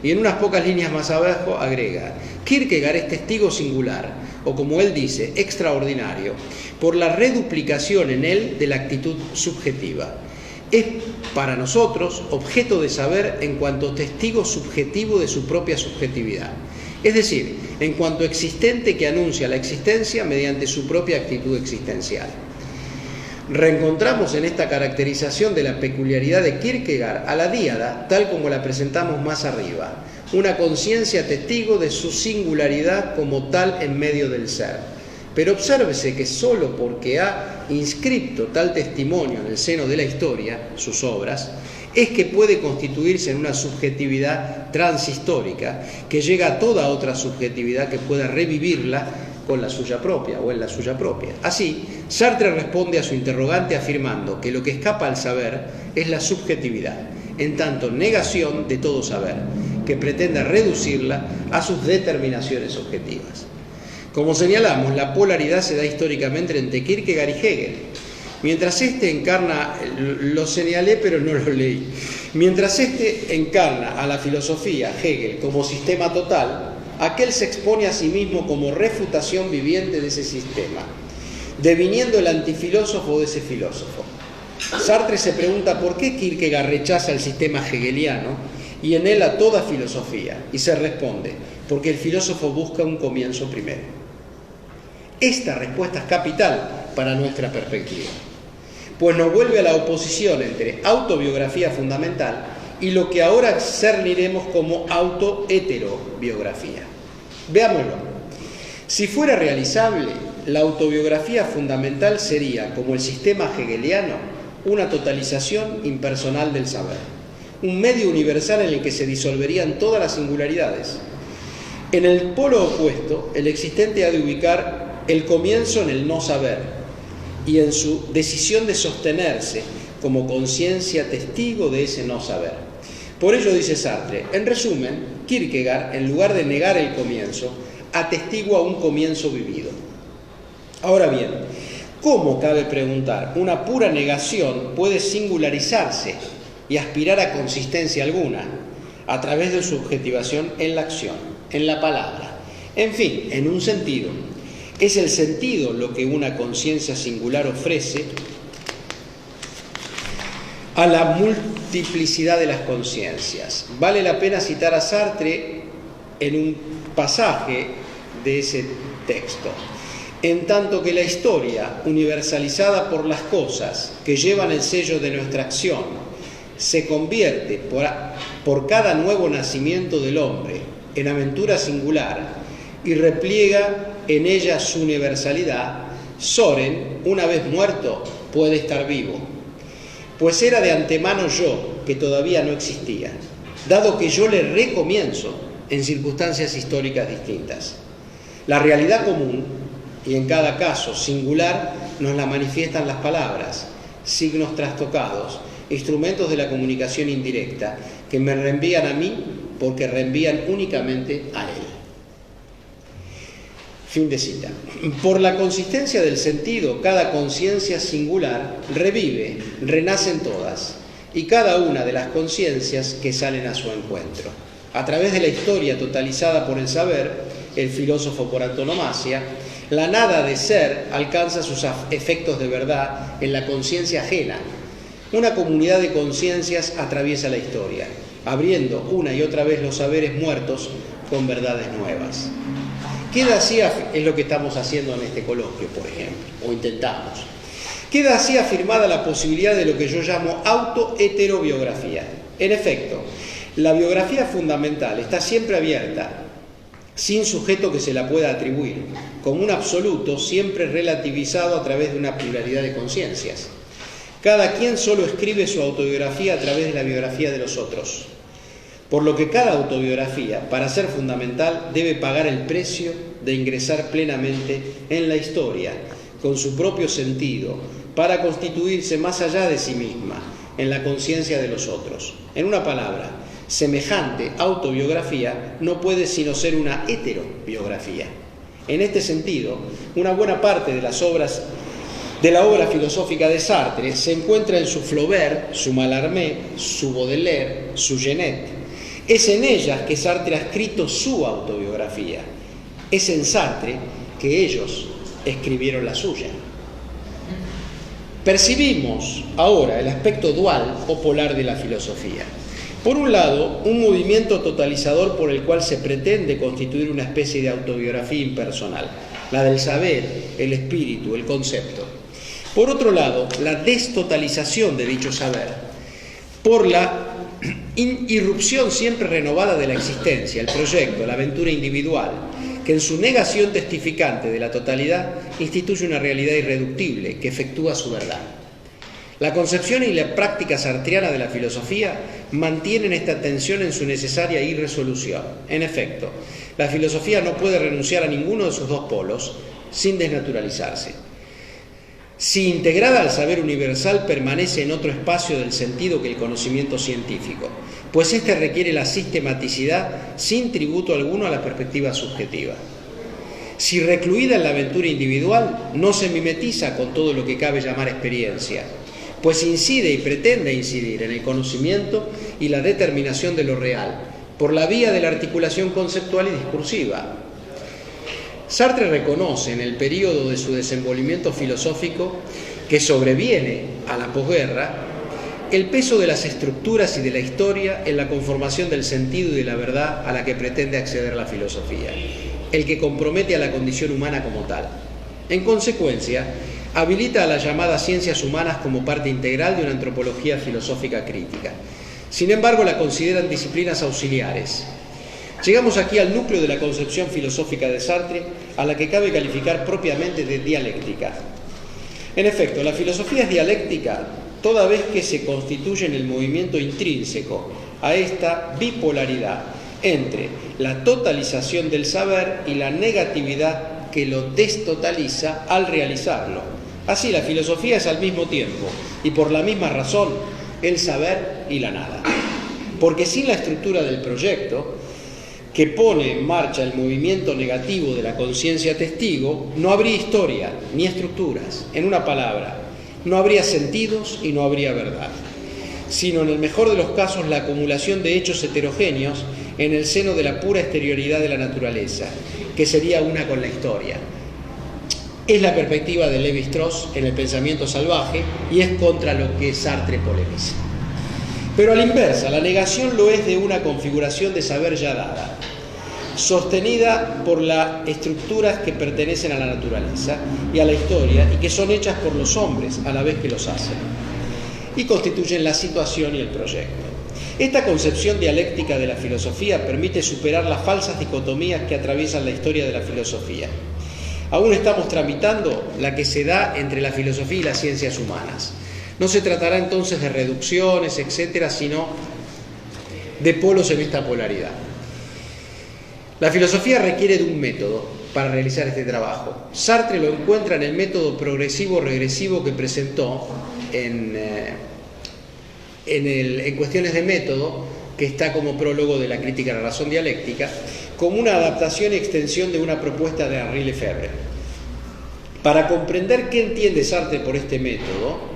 Y en unas pocas líneas más abajo agrega: Kierkegaard es testigo singular, o como él dice, extraordinario, por la reduplicación en él de la actitud subjetiva. Es para nosotros objeto de saber en cuanto testigo subjetivo de su propia subjetividad, es decir, en cuanto existente que anuncia la existencia mediante su propia actitud existencial. Reencontramos en esta caracterización de la peculiaridad de Kierkegaard a la díada, tal como la presentamos más arriba, una conciencia testigo de su singularidad como tal en medio del ser. Pero obsérvese que sólo porque ha inscripto tal testimonio en el seno de la historia, sus obras, es que puede constituirse en una subjetividad transhistórica que llega a toda otra subjetividad que pueda revivirla con la suya propia o en la suya propia. Así, Sartre responde a su interrogante afirmando que lo que escapa al saber es la subjetividad, en tanto negación de todo saber, que pretende reducirla a sus determinaciones objetivas. Como señalamos, la polaridad se da históricamente entre Kierkegaard y Hegel, Mientras este encarna, lo señalé pero no lo leí, mientras este encarna a la filosofía, Hegel, como sistema total, aquel se expone a sí mismo como refutación viviente de ese sistema, deviniendo el antifilósofo de ese filósofo. Sartre se pregunta por qué Kierkegaard rechaza el sistema hegeliano y en él a toda filosofía, y se responde, porque el filósofo busca un comienzo primero. Esta respuesta es capital para nuestra perspectiva, pues nos vuelve a la oposición entre autobiografía fundamental y lo que ahora cerniremos como autoheterobiografía. Veámoslo. Si fuera realizable, la autobiografía fundamental sería, como el sistema hegeliano, una totalización impersonal del saber, un medio universal en el que se disolverían todas las singularidades. En el polo opuesto, el existente ha de ubicar el comienzo en el no saber y en su decisión de sostenerse como conciencia testigo de ese no saber. Por ello dice Sartre, en resumen, Kierkegaard, en lugar de negar el comienzo, atestigua un comienzo vivido. Ahora bien, ¿cómo, cabe preguntar, una pura negación puede singularizarse y aspirar a consistencia alguna a través de su subjetivación en la acción, en la palabra, en fin, en un sentido? Es el sentido lo que una conciencia singular ofrece a la multiplicidad de las conciencias. Vale la pena citar a Sartre en un pasaje de ese texto. En tanto que la historia, universalizada por las cosas que llevan el sello de nuestra acción, se convierte por cada nuevo nacimiento del hombre en aventura singular y repliega en ella su universalidad, Soren, una vez muerto, puede estar vivo. Pues era de antemano yo, que todavía no existía, dado que yo le recomienzo en circunstancias históricas distintas. La realidad común, y en cada caso singular, nos la manifiestan las palabras, signos trastocados, instrumentos de la comunicación indirecta, que me reenvían a mí porque reenvían únicamente a él. Fin de cita. Por la consistencia del sentido, cada conciencia singular revive, renacen todas, y cada una de las conciencias que salen a su encuentro. A través de la historia totalizada por el saber, el filósofo por antonomasia, la nada de ser alcanza sus efectos de verdad en la conciencia ajena. Una comunidad de conciencias atraviesa la historia, abriendo una y otra vez los saberes muertos con verdades nuevas. Queda así, es lo que estamos haciendo en este coloquio, por ejemplo, o intentamos. Queda así afirmada la posibilidad de lo que yo llamo autoheterobiografía. En efecto, la biografía fundamental está siempre abierta, sin sujeto que se la pueda atribuir, como un absoluto siempre relativizado a través de una pluralidad de conciencias. Cada quien solo escribe su autobiografía a través de la biografía de los otros. Por lo que cada autobiografía, para ser fundamental, debe pagar el precio de ingresar plenamente en la historia, con su propio sentido, para constituirse más allá de sí misma, en la conciencia de los otros. En una palabra, semejante autobiografía no puede sino ser una heterobiografía. En este sentido, una buena parte de las obras de la obra filosófica de Sartre se encuentra en su Flaubert, su Mallarmé, su Baudelaire, su Genet. Es en ellas que Sartre ha escrito su autobiografía. Es en Sartre que ellos escribieron la suya. Percibimos ahora el aspecto dual o polar de la filosofía. Por un lado, un movimiento totalizador por el cual se pretende constituir una especie de autobiografía impersonal, la del saber, el espíritu, el concepto. Por otro lado, la destotalización de dicho saber, por la irrupción siempre renovada de la existencia, el proyecto, la aventura individual, que en su negación testificante de la totalidad instituye una realidad irreductible que efectúa su verdad. La concepción y la práctica sartriana de la filosofía mantienen esta tensión en su necesaria irresolución. En efecto, la filosofía no puede renunciar a ninguno de sus dos polos sin desnaturalizarse. Si integrada al saber universal, permanece en otro espacio del sentido que el conocimiento científico, pues éste requiere la sistematicidad sin tributo alguno a la perspectiva subjetiva. Si recluida en la aventura individual, no se mimetiza con todo lo que cabe llamar experiencia, pues incide y pretende incidir en el conocimiento y la determinación de lo real, por la vía de la articulación conceptual y discursiva. Sartre reconoce en el período de su desenvolvimiento filosófico que sobreviene a la posguerra el peso de las estructuras y de la historia en la conformación del sentido y de la verdad a la que pretende acceder la filosofía, el que compromete a la condición humana como tal. En consecuencia, habilita a las llamadas ciencias humanas como parte integral de una antropología filosófica crítica. Sin embargo, la consideran disciplinas auxiliares. Llegamos aquí al núcleo de la concepción filosófica de Sartre, a la que cabe calificar propiamente de dialéctica. En efecto, la filosofía es dialéctica toda vez que se constituye en el movimiento intrínseco a esta bipolaridad entre la totalización del saber y la negatividad que lo destotaliza al realizarlo. Así, la filosofía es al mismo tiempo, y por la misma razón, el saber y la nada. Porque sin la estructura del proyecto, que pone en marcha el movimiento negativo de la conciencia testigo, no habría historia ni estructuras. En una palabra, no habría sentidos y no habría verdad, sino en el mejor de los casos la acumulación de hechos heterogéneos en el seno de la pura exterioridad de la naturaleza, que sería una con la historia. Es la perspectiva de Lévi-Strauss en El pensamiento salvaje y es contra lo que Sartre polemiza. Pero a la inversa, la negación lo es de una configuración de saber ya dada, sostenida por las estructuras que pertenecen a la naturaleza y a la historia y que son hechas por los hombres a la vez que los hacen, y constituyen la situación y el proyecto. Esta concepción dialéctica de la filosofía permite superar las falsas dicotomías que atraviesan la historia de la filosofía. Aún estamos tramitando la que se da entre la filosofía y las ciencias humanas. No se tratará entonces de reducciones, etcétera, sino de polos en esta polaridad. La filosofía requiere de un método para realizar este trabajo. Sartre lo encuentra en el método progresivo-regresivo que presentó en Cuestiones de método, que está como prólogo de la crítica a la razón dialéctica, como una adaptación y extensión de una propuesta de Henri Lefebvre. Para comprender qué entiende Sartre por este método,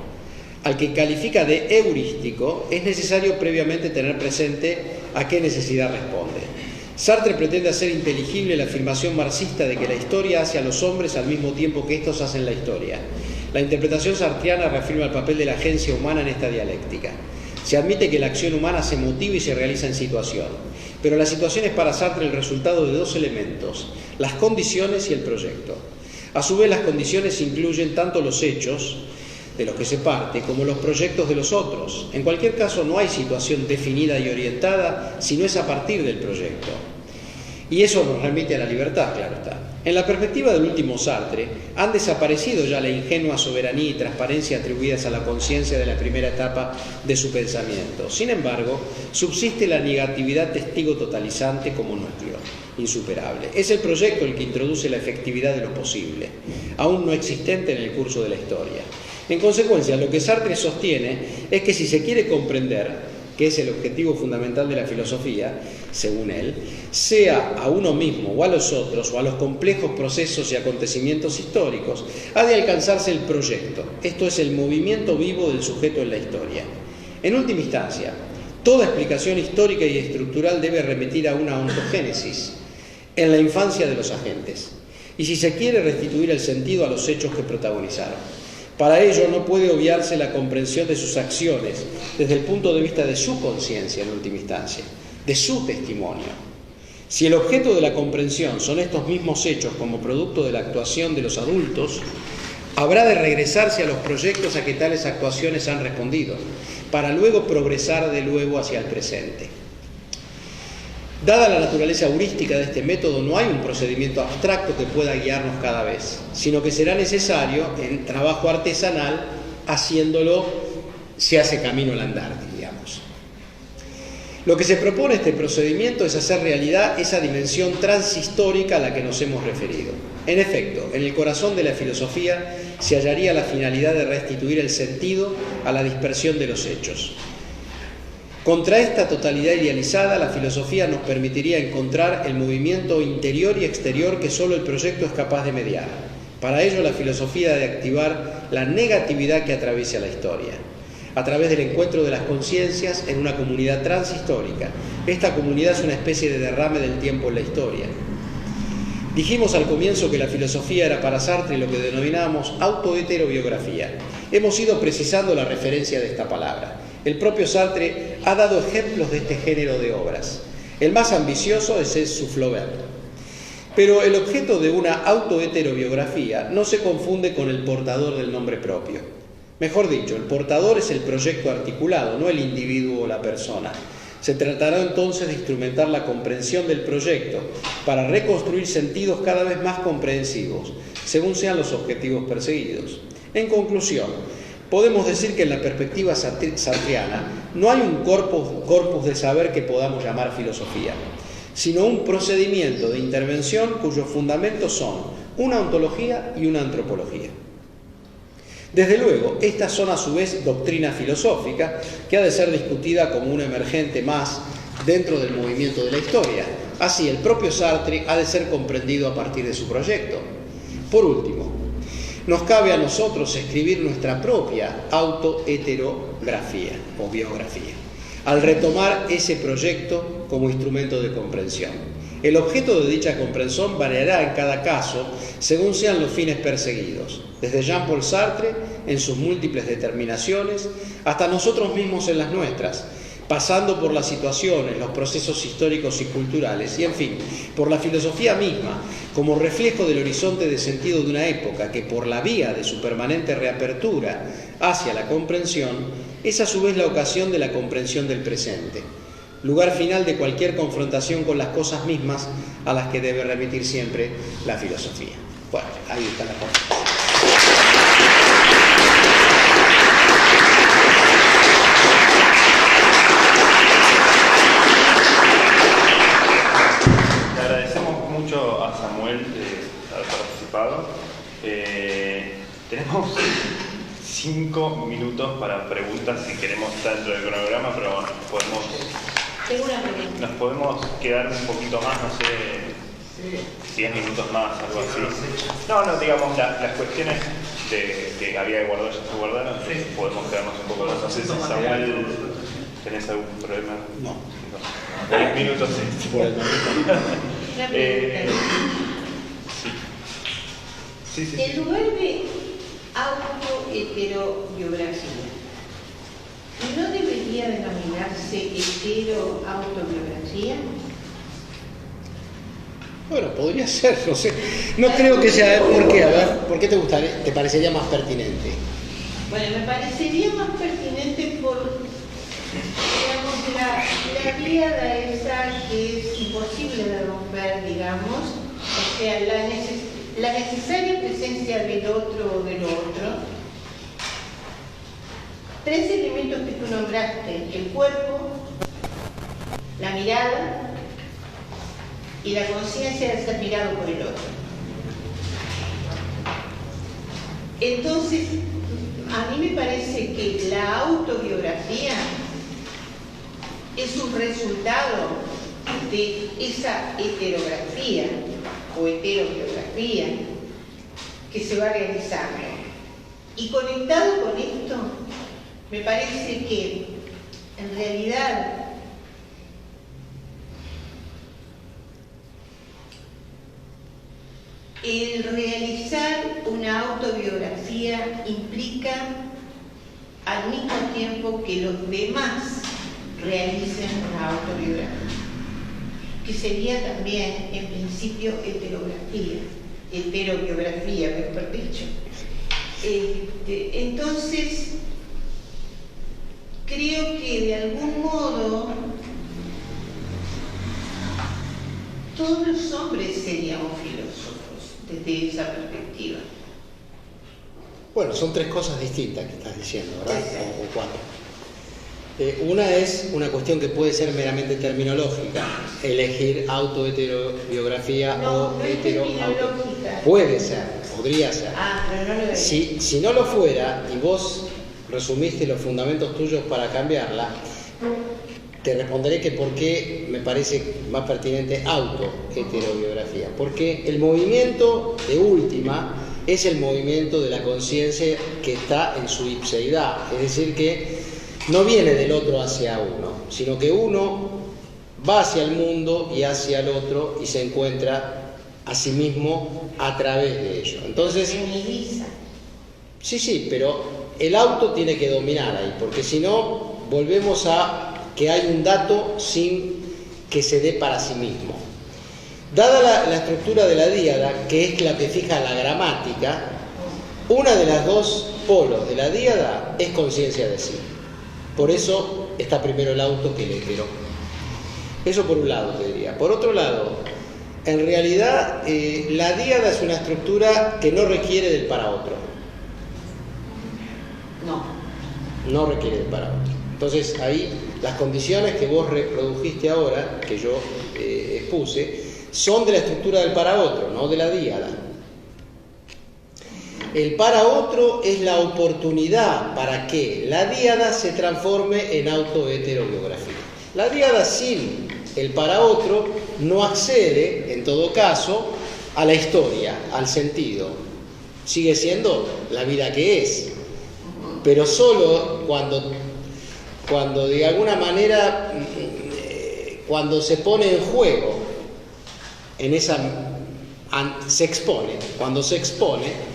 al que califica de heurístico, es necesario previamente tener presente a qué necesidad responde. Sartre pretende hacer inteligible la afirmación marxista de que la historia hace a los hombres al mismo tiempo que estos hacen la historia. La interpretación sartriana reafirma el papel de la agencia humana en esta dialéctica. Se admite que la acción humana se motiva y se realiza en situación, pero la situación es para Sartre el resultado de dos elementos, las condiciones y el proyecto. A su vez, las condiciones incluyen tanto los hechos de los que se parte como los proyectos de los otros. En cualquier caso, no hay situación definida y orientada, sino es a partir del proyecto. Y eso nos remite a la libertad, claro está. En la perspectiva del último Sartre, han desaparecido ya la ingenua soberanía y transparencia atribuidas a la conciencia de la primera etapa de su pensamiento. Sin embargo, subsiste la negatividad testigo totalizante como núcleo insuperable. Es el proyecto el que introduce la efectividad de lo posible, aún no existente en el curso de la historia. En consecuencia, lo que Sartre sostiene es que si se quiere comprender, que es el objetivo fundamental de la filosofía, según él, sea a uno mismo o a los otros o a los complejos procesos y acontecimientos históricos, ha de alcanzarse el proyecto, esto es el movimiento vivo del sujeto en la historia. En última instancia, toda explicación histórica y estructural debe remitir a una ontogénesis en la infancia de los agentes, y si se quiere restituir el sentido a los hechos que protagonizaron. Para ello no puede obviarse la comprensión de sus acciones desde el punto de vista de su conciencia en última instancia, de su testimonio. Si el objeto de la comprensión son estos mismos hechos como producto de la actuación de los adultos, habrá de regresarse a los proyectos a que tales actuaciones han respondido, para luego progresar de nuevo hacia el presente. Dada la naturaleza heurística de este método, no hay un procedimiento abstracto que pueda guiarnos cada vez, sino que será necesario, en trabajo artesanal, haciéndolo, se hace camino al andar, digamos. Lo que se propone este procedimiento es hacer realidad esa dimensión transhistórica a la que nos hemos referido. En efecto, en el corazón de la filosofía se hallaría la finalidad de restituir el sentido a la dispersión de los hechos. Contra esta totalidad idealizada, la filosofía nos permitiría encontrar el movimiento interior y exterior que solo el proyecto es capaz de mediar. Para ello, la filosofía ha de activar la negatividad que atraviesa la historia, a través del encuentro de las conciencias en una comunidad transhistórica. Esta comunidad es una especie de derrame del tiempo en la historia. Dijimos al comienzo que la filosofía era para Sartre lo que denominamos autoheterobiografía. Hemos ido precisando la referencia de esta palabra. El propio Sartre ha dado ejemplos de este género de obras. El más ambicioso es el Flaubert. Pero el objeto de una autoheterobiografía no se confunde con el portador del nombre propio. Mejor dicho, el portador es el proyecto articulado, no el individuo o la persona. Se tratará entonces de instrumentar la comprensión del proyecto para reconstruir sentidos cada vez más comprensivos, según sean los objetivos perseguidos. En conclusión, podemos decir que en la perspectiva sartreana no hay un corpus de saber que podamos llamar filosofía, sino un procedimiento de intervención cuyos fundamentos son una ontología y una antropología. Desde luego, estas son a su vez doctrina filosófica que ha de ser discutida como un emergente más dentro del movimiento de la historia. Así, el propio Sartre ha de ser comprendido a partir de su proyecto. Por último, nos cabe a nosotros escribir nuestra propia autoheterografía o biografía, al retomar ese proyecto como instrumento de comprensión. El objeto de dicha comprensión variará en cada caso según sean los fines perseguidos, desde Jean-Paul Sartre en sus múltiples determinaciones hasta nosotros mismos en las nuestras, pasando por las situaciones, los procesos históricos y culturales y, en fin, por la filosofía misma, como reflejo del horizonte de sentido de una época que, por la vía de su permanente reapertura hacia la comprensión, es a su vez la ocasión de la comprensión del presente, lugar final de cualquier confrontación con las cosas mismas a las que debe remitir siempre la filosofía. Bueno, ahí está la cosa. Le agradecemos mucho a Samuel de haber participado. Tenemos 5 minutos para preguntas si queremos estar dentro del cronograma, pero Tengo una pregunta. nos podemos quedar un poquito más, no sé, 10 minutos más, algo así. No, digamos, las cuestiones que había guardado ya se guardaron, entonces podemos quedarnos un poco más. No sé si Samuel, ¿tenés algún problema? No. 10 minutos sí. Por el momento. Una pregunta. Sí. En lugar de autoheterobiografía, ¿no debería denominarse heteroautobiografía? Bueno, podría ser, no sé. No creo que sea. ¿Por qué? A ver, ¿por qué te parecería más pertinente? Bueno, me parecería más pertinente por, digamos, la tríada esa que es imposible de romper, digamos, o sea, la necesaria presencia del otro o del otro. 3 elementos que tú nombraste: el cuerpo, la mirada y la conciencia de ser mirado por el otro. Entonces, a mí me parece que la autobiografía es un resultado de esa heterografía o heterobiografía que se va realizando. Y conectado con esto, me parece que en realidad el realizar una autobiografía implica al mismo tiempo que los demás realicen una autobiografía, que sería también en principio heterobiografía, mejor dicho. Entonces, creo que de algún modo todos los hombres seríamos filósofos desde esa perspectiva. Bueno, son 3 cosas distintas que estás diciendo, ¿verdad? Sí. O 4. Una es una cuestión que puede ser meramente terminológica, elegir autoheterobiografía o terminológica. Puede ser, podría ser. Pero no lo es. Si no lo fuera y vos resumiste los fundamentos tuyos para cambiarla, te responderé que por qué me parece más pertinente auto-heterobiografía. Porque el movimiento de última es el movimiento de la conciencia que está en su ipseidad, es decir, que no viene del otro hacia uno, sino que uno va hacia el mundo y hacia el otro y se encuentra a sí mismo a través de ello. Entonces, sí, pero el auto tiene que dominar ahí, porque si no, volvemos a que hay un dato sin que se dé para sí mismo. Dada la estructura de la díada, que es la que fija la gramática, una de las dos polos de la díada es conciencia de sí. Por eso está primero el auto que el hetero. Eso por un lado te diría. Por otro lado, en realidad la díada es una estructura que no requiere del para otro. No requiere del para otro. Entonces ahí las condiciones que vos reprodujiste ahora, que yo expuse, son de la estructura del para otro, no de la díada. El para otro es la oportunidad para que la díada se transforme en autoheterobiografía. La díada sin el para otro no accede, en todo caso, a la historia, al sentido. Sigue siendo la vida que es, pero solo cuando de alguna manera, cuando se pone en juego, cuando se expone,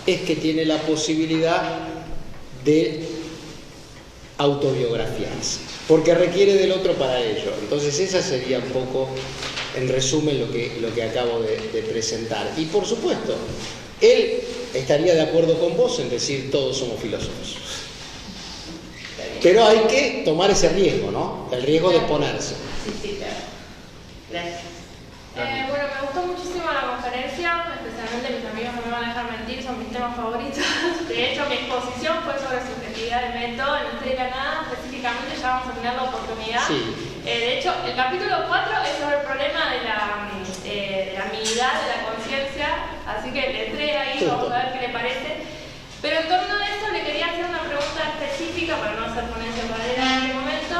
es que tiene la posibilidad de autobiografiarse, porque requiere del otro para ello. Entonces esa sería un poco, en resumen, lo que acabo de presentar. Y por supuesto, él estaría de acuerdo con vos en decir todos somos filósofos. Pero hay que tomar ese riesgo, ¿no? El riesgo de exponerse. Sí, claro. Gracias. Bueno, me gustó muchísimo la conferencia, especialmente mis amigos no me van a dejar mentir, son mis temas favoritos. De hecho, mi exposición fue sobre subjetividad de método, en Estrella de la Nada, específicamente ya vamos a tener la oportunidad. Sí. De hecho, el capítulo 4 es sobre el problema de la amidad de la conciencia, así que le entré ahí, vamos a ver qué le parece. Pero en torno a eso le quería hacer una pregunta específica, para no hacer ponencia paralela en este momento,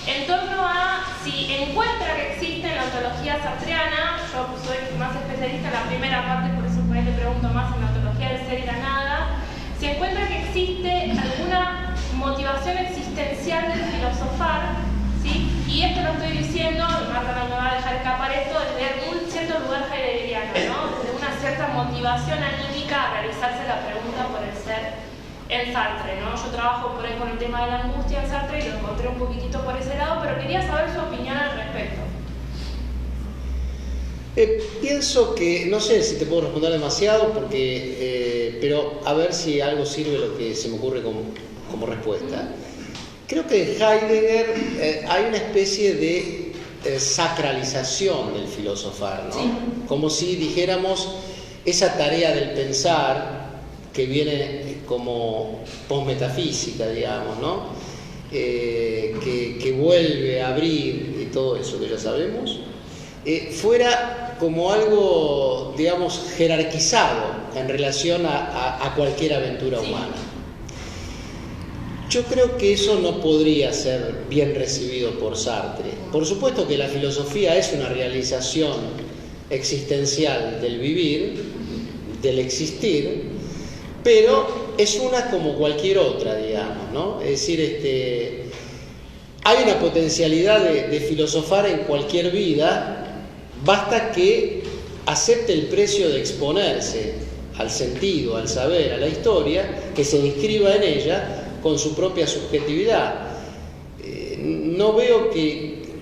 en torno a si encuentra que existe en la ontología sartreana, yo soy más especialista en la primera parte, por eso por ahí le pregunto más en la ontología del ser y la nada, si encuentra que existe alguna motivación existencial del filosofar, ¿sí? Y esto lo estoy diciendo, Marta no me va a dejar escapar esto, desde un cierto lugar heideggeriano, ¿no? Desde una cierta motivación anímica a realizarse la pregunta por el ser en Sartre, ¿no? Yo trabajo por ahí con el tema de la angustia en Sartre y lo encontré un poquitito por ese lado, pero quería saber su opinión al respecto. Pienso que, no sé si te puedo responder demasiado, pero a ver si algo sirve lo que se me ocurre como respuesta. Creo que en Heidegger hay una especie de sacralización del filosofar, ¿no? Sí. Como si dijéramos esa tarea del pensar que viene como posmetafísica, digamos, ¿no? Que vuelve a abrir y todo eso que ya sabemos, fuera como algo, digamos, jerarquizado en relación a cualquier aventura humana. Yo creo que eso no podría ser bien recibido por Sartre. Por supuesto que la filosofía es una realización existencial del vivir, del existir, pero es una como cualquier otra, digamos, ¿no? Es decir, hay una potencialidad de filosofar en cualquier vida, basta que acepte el precio de exponerse al sentido, al saber, a la historia, que se inscriba en ella con su propia subjetividad. No veo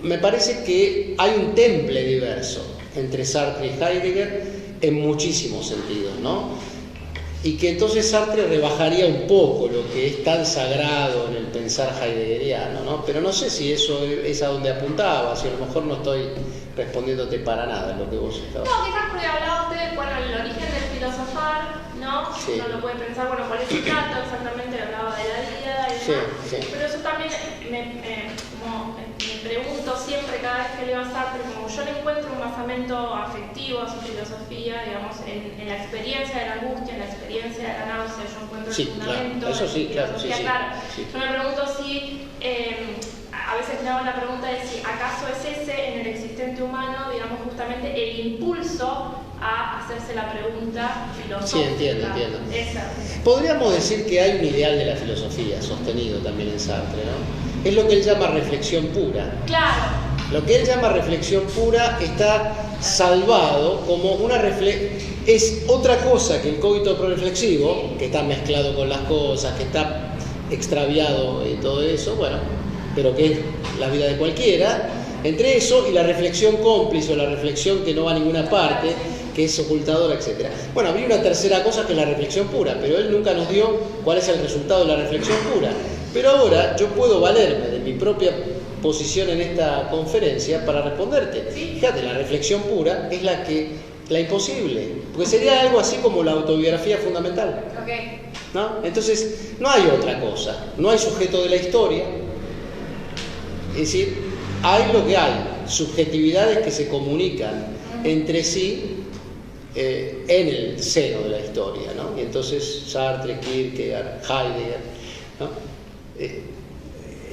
me parece que hay un temple diverso entre Sartre y Heidegger en muchísimos sentidos, ¿no? Y que entonces Sartre rebajaría un poco lo que es tan sagrado en el pensar heideggeriano, ¿no? Pero no sé si eso es a donde apuntaba, si a lo mejor no estoy respondiéndote para nada en lo que vos estabas. No, quizás porque hablaba usted, bueno, el origen del filosofar, ¿no? Sí. Uno lo puede pensar, bueno, cuál es el trato, exactamente, hablaba de la vida y demás. Sí. Pero yo también me pregunto siempre, cada vez que leo a Sartre, como yo le encuentro un basamento afectivo a su filosofía, digamos, en la experiencia de la angustia, en la experiencia de la náusea, yo encuentro el fundamento. Claro, eso sí, claro, sí. Claro. Sí. Yo me pregunto si a veces me hago la pregunta de si acaso es ese en el existente humano, digamos, justamente el impulso a hacerse la pregunta filosófica. Sí, entiendo. Esa. Podríamos decir que hay un ideal de la filosofía sostenido también en Sartre, ¿no? Es lo que él llama reflexión pura. Claro. Lo que él llama reflexión pura está salvado como una es otra cosa que el cogito proreflexivo, que está mezclado con las cosas, que está extraviado y todo eso, bueno, pero que es la vida de cualquiera. Entre eso y la reflexión cómplice o la reflexión que no va a ninguna parte, que es ocultadora, etc. Bueno, habría una tercera cosa que es la reflexión pura, pero él nunca nos dio cuál es el resultado de la reflexión pura. Pero ahora yo puedo valerme de mi propia posición en esta conferencia para responderte. Fíjate, la reflexión pura es la imposible, porque sería algo así como la autobiografía fundamental. Okay. ¿No? Entonces, no hay otra cosa, no hay sujeto de la historia, es decir, hay lo que hay, subjetividades que se comunican entre sí en el seno de la historia, ¿no? Y entonces Sartre, Kierkegaard, Heidegger, ¿no?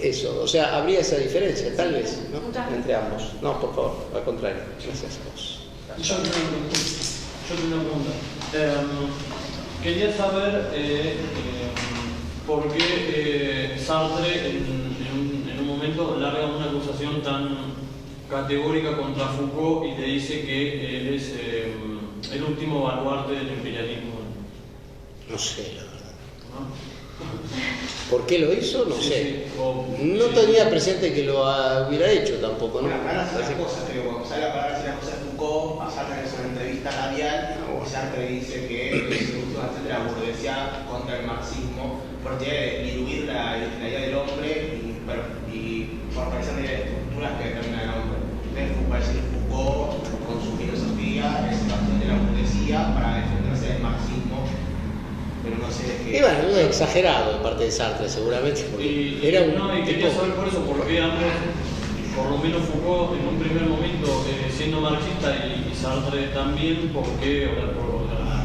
Eso, o sea, habría esa diferencia, tal vez, ¿no? Entre ambos. No, por favor, al contrario, gracias a vos. Yo tengo una pregunta. Quería saber por qué Sartre en un momento larga una acusación tan categórica contra Foucault y le dice que él es el último baluarte del imperialismo. No sé, la verdad. ¿No? ¿Por qué lo hizo? No sé. No tenía presente que lo hubiera hecho tampoco, ¿no? Bueno, van a hacer las cosas, pero cuando sale a parar si las cosas de Foucault, a Sartre le hace una entrevista radial y Sartre dice que es el último bastante de la burguesía contra el marxismo, porque quiere diluir la idea del hombre y fortalecer las estructuras que determinan el hombre. Entonces, para decir Foucault, con su filosofía, es bastante de la burguesía para defenderse del marxismo. Pero no sé qué. Y bueno, no es exagerado de parte de Sartre, seguramente, porque era un no, y quería tipo... saber por eso, por qué ambos, por lo menos Foucault en un primer momento siendo marxista y Sartre también, ¿por qué?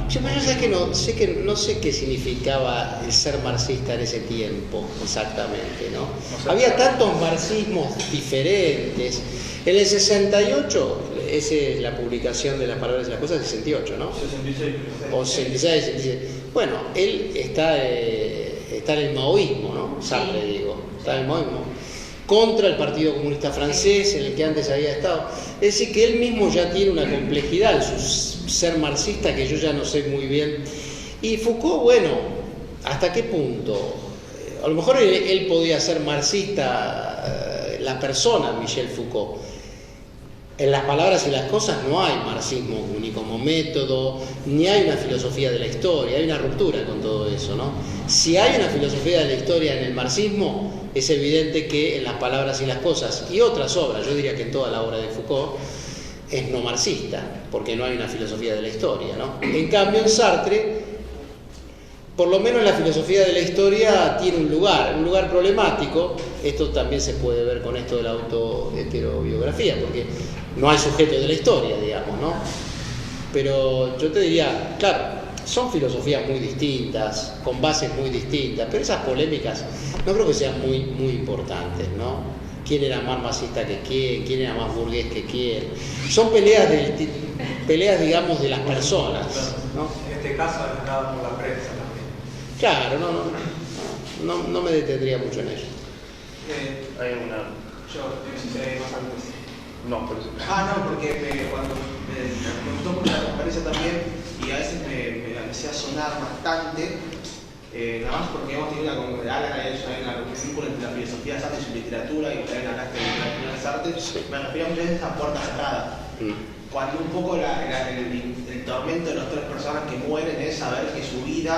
Yo no sé qué significaba el ser marxista en ese tiempo, exactamente, ¿no? Había tantos marxismos diferentes. En el 68, esa es la publicación de las palabras y las cosas, 68, ¿no? 66. O 66, 67. Bueno, él está en el maoísmo, ¿no? Sartre, digo, está en el maoísmo. Contra el Partido Comunista Francés, en el que antes había estado. Es decir, que él mismo ya tiene una complejidad en su ser marxista que yo ya no sé muy bien. Y Foucault, bueno, ¿hasta qué punto? A lo mejor él podía ser marxista, la persona Michel Foucault. En las palabras y las cosas no hay marxismo ni como método, ni hay una filosofía de la historia, hay una ruptura con todo eso, ¿no? Si hay una filosofía de la historia en el marxismo, es evidente que en las palabras y las cosas y otras obras, yo diría que en toda la obra de Foucault, es no marxista, porque no hay una filosofía de la historia, ¿no? En cambio, en Sartre, por lo menos la filosofía de la historia tiene un lugar problemático. Esto también se puede ver con esto de la autoheterobiografía, porque no hay sujeto de la historia, digamos, ¿no? Pero yo te diría, claro, son filosofías muy distintas, con bases muy distintas, pero esas polémicas no creo que sean muy, muy importantes, ¿no? ¿Quién era más marxista que quién era más burgués que quién? Son peleas, digamos, de las personas, ¿no? En este caso, alentada por la prensa también. Claro, no me detendría mucho en ello. Hay una... Yo más antes. No, por eso. No, porque cuando me gustó mucho la conferencia también y a veces me hacía sonar bastante, nada más porque hemos tenido Alan había hecho una vínculo entre la filosofía de Sartre y su literatura, y también hablaste de literatura de Sartre. Me refería muchas veces a Puerta Cerrada. Cuando un poco el tormento de las tres personas que mueren es saber que su vida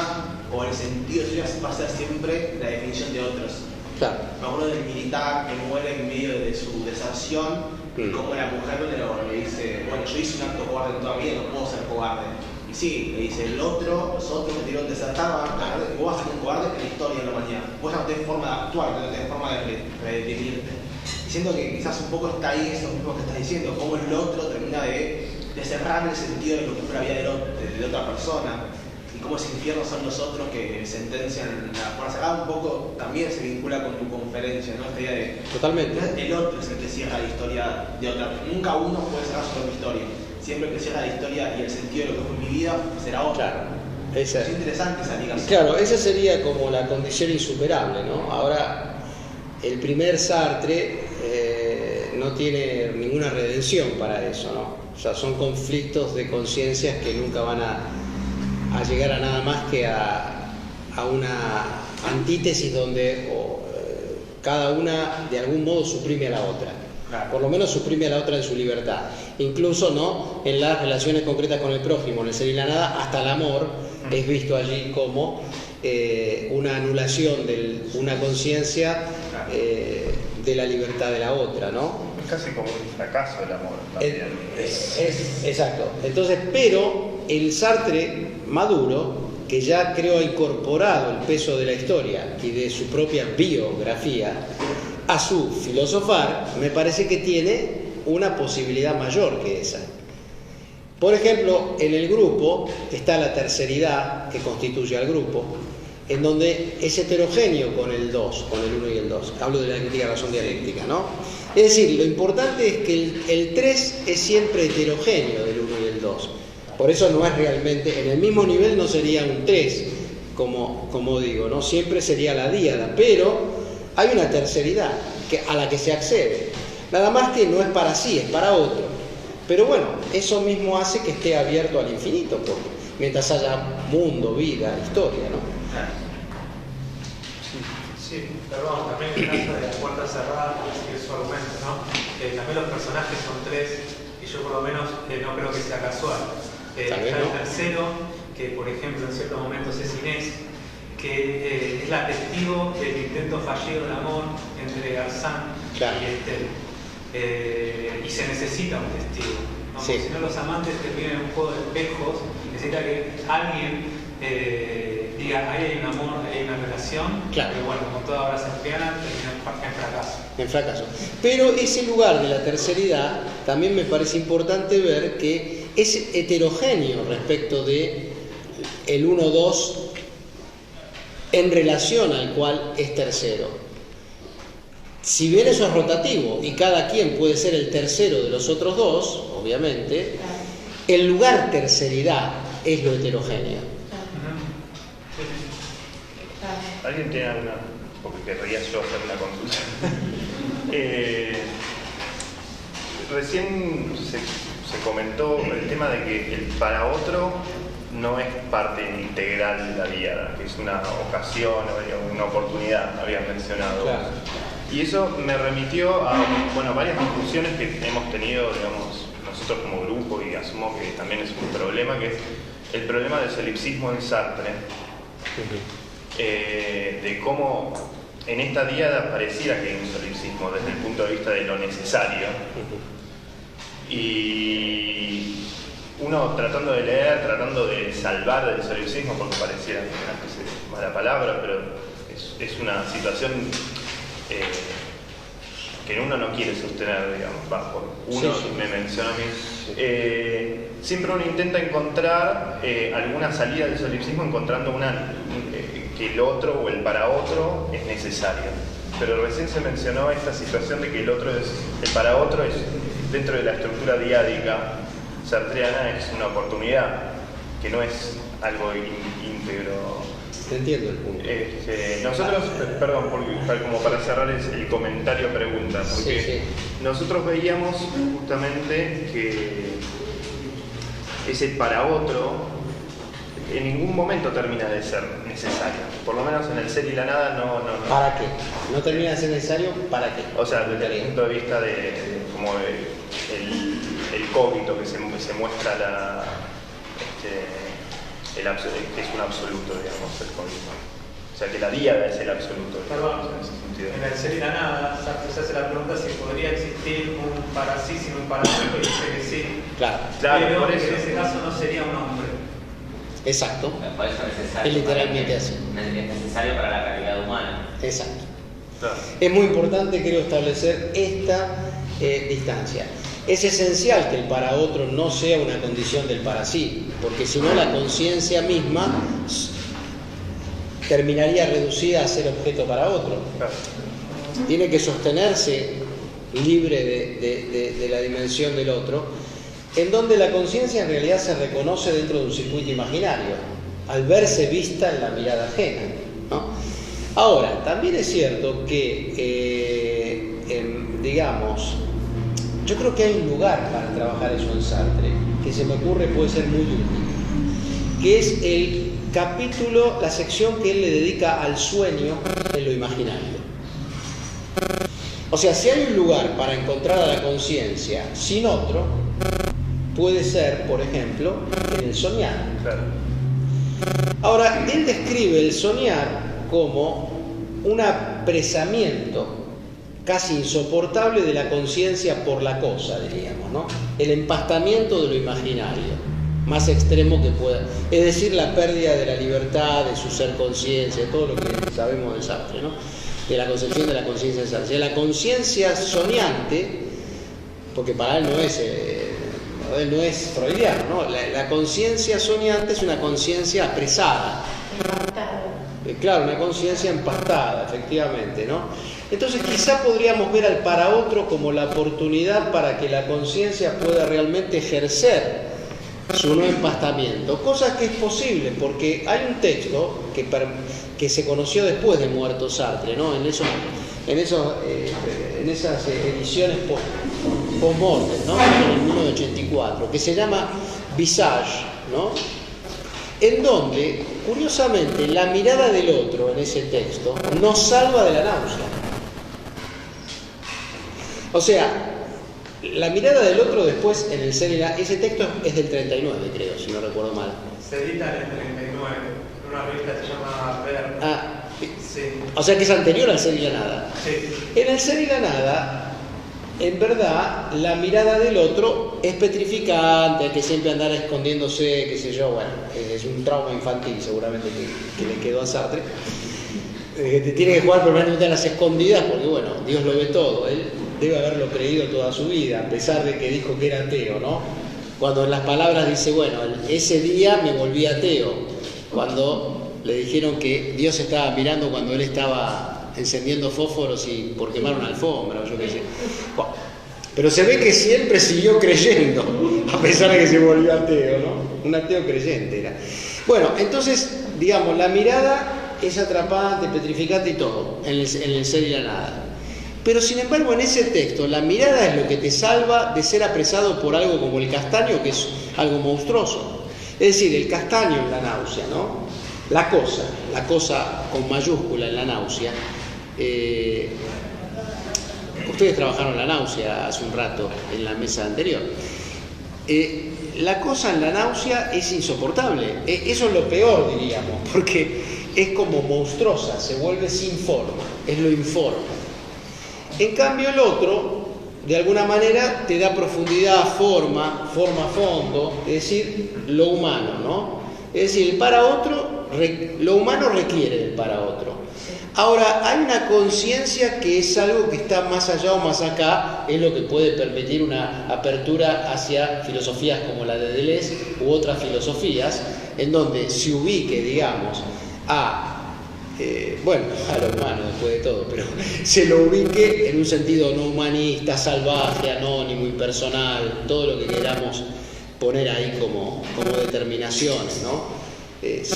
o el sentido de su vida va a ser siempre la definición de otros. Claro. Me acuerdo del militar que muere en medio de su deserción, y como la mujer le dice, bueno, yo hice un acto cobarde en toda mi vida, no puedo ser cobarde. Y sí, le dice, los otros que tuvieron desertar, vos vas a ser un cobarde en la historia de la humanidad. Vos no tenés forma de actuar, no tenés forma de definirte. Y siento que quizás un poco está ahí eso mismo que estás diciendo, cómo el otro termina de cerrar el sentido de lo que fue la vida de otra persona. y cómo ese infierno son los otros que sentencian la fuerza. Acá un poco también se vincula con tu conferencia, ¿no? Esta idea de Totalmente. el otro es el que cierra la historia de otra. Nunca uno puede cerrar su propia historia. Siempre el que cierra la historia y el sentido de lo que fue mi vida será otro. Claro. Esa, Es interesante esa ligación. claro, esa sería como la condición insuperable, ¿no? Ahora, el primer Sartre no tiene ninguna redención para eso, ¿no? O sea, son conflictos de conciencias que nunca van a llegar a nada más que a una antítesis donde cada una de algún modo suprime a la otra. Claro. Por lo menos suprime a la otra en su libertad. Incluso no en las relaciones concretas con el prójimo, en el ser y la nada, hasta el amor es visto allí como una anulación de una conciencia de la libertad de la otra, ¿no? Es casi como un fracaso el amor también. Exacto. Entonces, pero el Sartre maduro, que ya creo ha incorporado el peso de la historia y de su propia biografía a su filosofar, me parece que tiene una posibilidad mayor que esa. Por ejemplo, en el grupo está la terceridad que constituye al grupo, en donde es heterogéneo con el 2, con el 1 y el 2. Hablo de la crítica razón dialéctica, ¿no? Es decir, lo importante es que el 3 es siempre heterogéneo del 1 y el 2. Por eso no es realmente, en el mismo nivel no sería un 3, como digo, ¿no? Siempre sería la díada, pero hay una terceridad a la que se accede. Nada más que no es para sí, es para otro. Pero bueno, eso mismo hace que esté abierto al infinito, porque mientras haya mundo, vida, historia, ¿no? Sí, perdón, también en el caso de la puerta cerrada, por decir su argumento, ¿no? También los personajes son 3 y yo por lo menos no creo que sea casual. Está el tercero, que por ejemplo en ciertos momentos es Inés, que es la testigo del intento fallido de amor entre Arsán y Estelle. Y se necesita un testigo, ¿no? Sí. Porque si no los amantes terminan en un juego de espejos, necesita que alguien diga, ahí hay un amor, ahí hay una relación, claro. Pero bueno, como toda obra sartreana, termina en fracaso. En fracaso. Pero ese lugar de la terceridad también me parece importante ver que es heterogéneo respecto de el 1-2 en relación al cual es tercero. Si bien eso es rotativo y cada quien puede ser el tercero de los otros dos, obviamente, el lugar terceridad es lo heterogéneo. ¿Alguien tiene alguna? Porque querría yo hacer una consulta. Recién se comentó el tema de que el para otro no es parte integral de la vida, que es una ocasión o una oportunidad, habían mencionado. Claro. Y eso me remitió a varias discusiones que hemos tenido, digamos, nosotros como grupo, y asumo que también es un problema, que es el problema del solipsismo en Sartre. De cómo en esta diada pareciera que hay un solipsismo desde el punto de vista de lo necesario. Y uno tratando de leer, tratando de salvar del solipsismo, porque pareciera que es mala palabra, pero es una situación que uno no quiere sostener, digamos, uno me menciona a mí. Siempre uno intenta encontrar alguna salida del solipsismo encontrando que el otro o el para otro es necesario. Pero recién se mencionó esta situación de que el para otro es, dentro de la estructura diádica sartreana, es una oportunidad, que no es algo íntegro. Te entiendo el punto. Nosotros, perdón, como para cerrar el comentario pregunta, porque nosotros veíamos justamente que ese para otro en ningún momento termina de ser necesario. Por lo menos en el ser y la nada no. ¿Para qué? ¿No termina de ser necesario? ¿Para qué? O sea, desde el punto de vista de como el cogito que se muestra que es un absoluto, digamos, el cogito. O sea, que la díada es el absoluto. Perdón, en ese sentido. en el ser y la nada, Sartre se hace la pregunta si podría existir un para sí sin un para otro, y dice que sí. Claro, Pero por eso. en ese caso no sería un hombre. exacto. Por eso es necesario. Es literalmente así. Es necesario para la calidad humana. Exacto. Claro. Es muy importante, creo, establecer esta distancia. Es esencial que el para otro no sea una condición del para sí, porque si no la conciencia misma terminaría reducida a ser objeto para otro. Tiene que sostenerse libre de la dimensión del otro, en donde la conciencia en realidad se reconoce dentro de un circuito imaginario, al verse vista en la mirada ajena, ¿no? Ahora, también es cierto que, digamos, yo creo que hay un lugar para trabajar eso en Sartre, que se me ocurre puede ser muy útil, que es el capítulo, la sección que él le dedica al sueño en lo imaginario. O sea, si hay un lugar para encontrar a la conciencia sin otro, puede ser, por ejemplo, en el soñar. Claro. Ahora, él describe el soñar como un apresamiento casi insoportable de la conciencia por la cosa, diríamos, ¿no? El empastamiento de lo imaginario, más extremo que pueda. Es decir, la pérdida de la libertad, de su ser conciencia, todo lo que sabemos de Sartre, ¿no? De la concepción de la conciencia de Sartre. La conciencia soñante, porque para él no es freudiano, ¿no? La conciencia soñante es una conciencia apresada. Claro, una conciencia empastada, efectivamente, ¿no? Entonces quizá podríamos ver al para otro como la oportunidad para que la conciencia pueda realmente ejercer su no empastamiento, cosa que es posible, porque hay un texto que se conoció después de muerto Sartre, ¿no? En esas ediciones post-mortem, ¿no? En el 1984, que se llama Visage, ¿no? En donde, curiosamente, la mirada del otro en ese texto nos salva de la náusea. O sea, la mirada del otro después en el ser y la... Ese texto es del 39, creo, si no recuerdo mal. Se edita en el 39, en una revista que se llama Ver. Ah, sí. O sea que es anterior al ser y la nada. Sí. En el ser y la nada, en verdad, la mirada del otro es petrificante, hay que siempre andar escondiéndose, qué sé yo, bueno, es un trauma infantil seguramente que le quedó a Sartre. Tiene que jugar permanentemente a las escondidas porque, bueno, Dios lo ve todo. Él debe haberlo creído toda su vida, a pesar de que dijo que era ateo, ¿no? Cuando en las palabras dice, bueno, ese día me volví ateo, cuando le dijeron que Dios estaba mirando cuando él estaba encendiendo fósforos y por quemar una alfombra, o yo qué sé. Bueno, pero se ve que siempre siguió creyendo, a pesar de que se volvió ateo, ¿no? Un ateo creyente era. Bueno, entonces, digamos, la mirada es atrapante, petrificante y todo, en el ser y la nada. Pero sin embargo, en ese texto, la mirada es lo que te salva de ser apresado por algo como el castaño, que es algo monstruoso. Es decir, el castaño en la náusea, ¿no? La cosa con mayúscula en la náusea. Ustedes trabajaron la náusea hace un rato en la mesa anterior. La cosa en la náusea es insoportable. Eso es lo peor, diríamos, porque es como monstruosa, se vuelve sin forma, es lo informe. En cambio el otro, de alguna manera, te da profundidad, forma, fondo, es decir, lo humano, ¿no? Es decir, el para otro, lo humano requiere del para otro. Ahora, hay una conciencia que es algo que está más allá o más acá, es lo que puede permitir una apertura hacia filosofías como la de Deleuze u otras filosofías, en donde se ubique, digamos, a lo humano después de todo, pero se lo ubique en un sentido no humanista, salvaje, anónimo, impersonal, todo lo que queramos poner ahí como determinaciones, ¿no?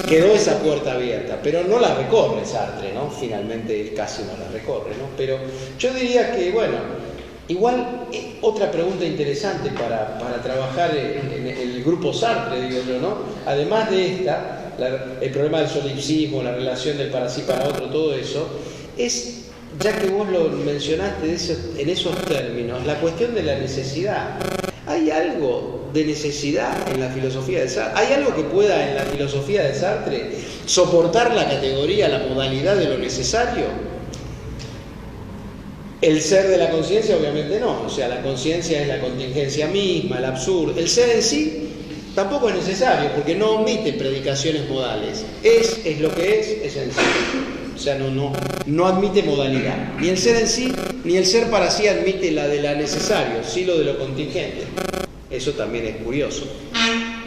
Quedó esa puerta abierta, pero no la recorre Sartre, ¿no? Finalmente él casi no la recorre, ¿no? Pero yo diría que, bueno, igual otra pregunta interesante para trabajar en el grupo Sartre, digo yo, ¿no? Además de esta, el problema del solipsismo, la relación del para sí para otro, todo eso, es, ya que vos lo mencionaste en esos términos, la cuestión de la necesidad. ¿Hay algo de necesidad en la filosofía de Sartre? ¿Hay algo que pueda en la filosofía de Sartre soportar la categoría, la modalidad de lo necesario? El ser de la conciencia obviamente no, o sea, la conciencia es la contingencia misma, el absurdo. El ser en sí tampoco es necesario porque no omite predicaciones modales. Es lo que es en sí. O sea, no admite modalidad. Ni el ser en sí, ni el ser para sí admite la de la necesario, sí lo de lo contingente. Eso también es curioso.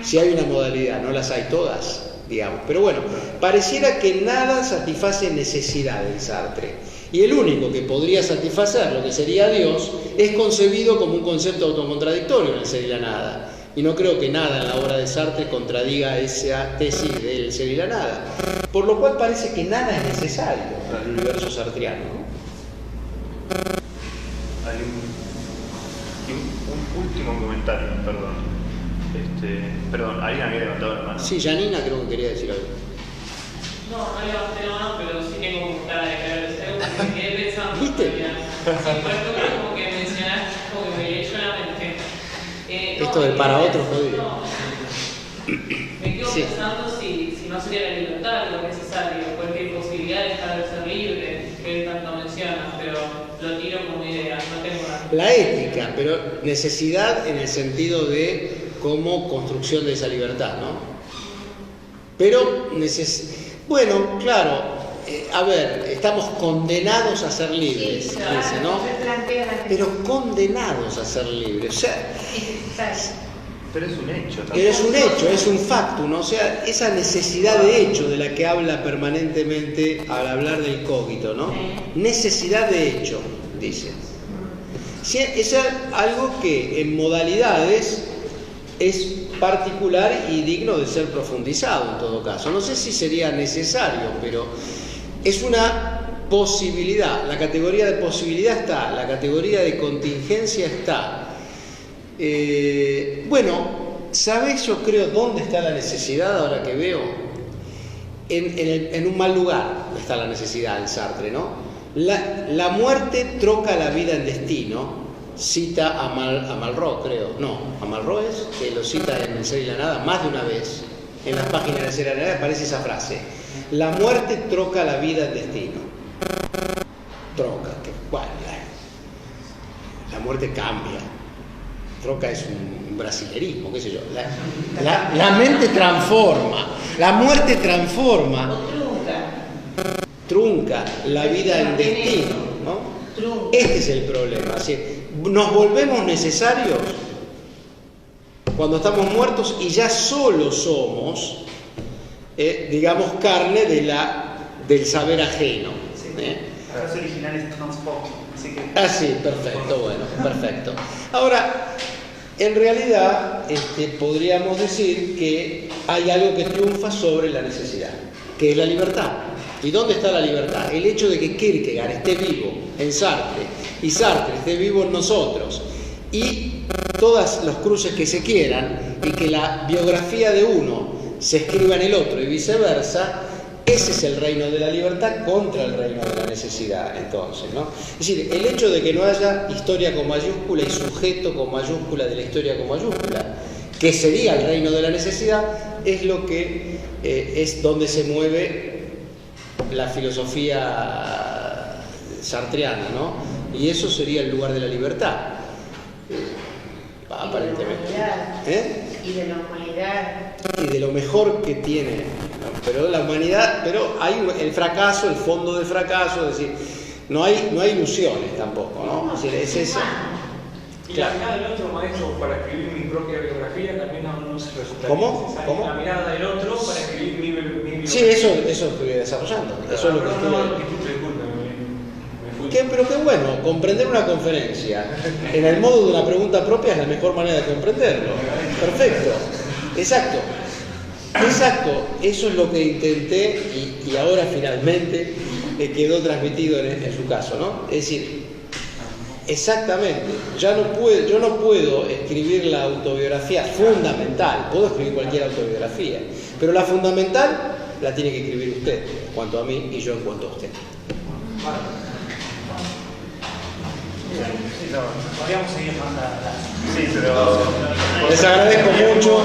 Si hay una modalidad, no las hay todas, digamos. Pero bueno, pareciera que nada satisface necesidad en Sartre. Y el único que podría satisfacer lo que sería Dios es concebido como un concepto autocontradictorio en el ser y la nada. Y no creo que nada en la obra de Sartre contradiga esa tesis del ser y la nada. Por lo cual parece que nada es necesario para el universo sartriano, ¿no? Hay un último comentario, perdón. Perdón, ¿alguien había levantado la mano? Sí, Janina creo que quería decir algo. No levanté la mano, pero sí tengo como cara de querer decir algo porque me quedé pensando. ¿Viste? Sí, por esto como que mencionaste, como que me leyó la mente. Esto del para otro jodido. Me quedo pensando si no sería la libertad lo necesario, porque hay posibilidades para ser libre, que él tanto menciona, pero lo tiro como idea, no tengo nada. La ética, pero necesidad en el sentido de como construcción de esa libertad, ¿no? Pero, bueno, claro, a ver, estamos condenados a ser libres, Sí, dice, ¿no? se plantea la Pero condenados a ser libres, o sea, Pero es un hecho también. pero es un hecho, es un factum, ¿no? O sea, esa necesidad de hecho de la que habla permanentemente al hablar del cogito, ¿no? Necesidad de hecho, dice. Sí, es algo que en modalidades es particular y digno de ser profundizado en todo caso. No sé si sería necesario, pero es una posibilidad. La categoría de posibilidad está, la categoría de contingencia está. Bueno, ¿sabés yo creo dónde está la necesidad ahora que veo? En un mal lugar está la necesidad en Sartre, ¿no? La muerte troca la vida en destino. Cita a Malraux, creo. No, a Malraux es que lo cita en El ser y la nada más de una vez. En las páginas de Ser y la nada aparece esa frase. La muerte troca la vida en destino. Troca, que bueno, la muerte cambia. Troca es un brasilerismo, qué sé yo. La mente transforma. La muerte transforma. Trunca la vida en destino, ¿no? Este es el problema. Así, nos volvemos necesarios cuando estamos muertos y ya solo somos, digamos, carne del saber ajeno. La frase original es transform, así que... Ah, sí, perfecto, bueno, perfecto. Ahora, en realidad, podríamos decir que hay algo que triunfa sobre la necesidad, que es la libertad. ¿Y dónde está la libertad? El hecho de que Kierkegaard esté vivo en Sartre y Sartre esté vivo en nosotros y todas los cruces que se quieran y que la biografía de uno se escriba en el otro y viceversa, ese es el reino de la libertad contra el reino de la necesidad, entonces, ¿no? Es decir, el hecho de que no haya historia con mayúscula y sujeto con mayúscula de la historia con mayúscula, que sería el reino de la necesidad, es lo que es donde se mueve la filosofía sartreana, ¿no? Y eso sería el lugar de la libertad, aparentemente. Y de la humanidad. Y de lo mejor que tiene, ¿no? Pero la humanidad, pero hay el fracaso, el fondo del fracaso, es decir, no hay ilusiones tampoco, ¿no? Es decir, es eso. Y la mirada del otro, maestro, para escribir mi propia biografía también no se resulta. ¿Cómo? ¿Cómo? La mirada del otro para escribir mi biografía. Sí, eso estoy desarrollando. Eso es lo que estoy... Pero qué bueno, comprender una conferencia en el modo de una pregunta propia es la mejor manera de comprenderlo. Perfecto. Exacto. Eso es lo que intenté y ahora finalmente quedó transmitido en su caso, ¿no? Es decir, exactamente, yo no puedo escribir la autobiografía fundamental, puedo escribir cualquier autobiografía, pero la fundamental la tiene que escribir usted, en cuanto a mí, y yo en cuanto a usted. Podríamos seguir más adelante. Sí, pero... Les agradezco mucho.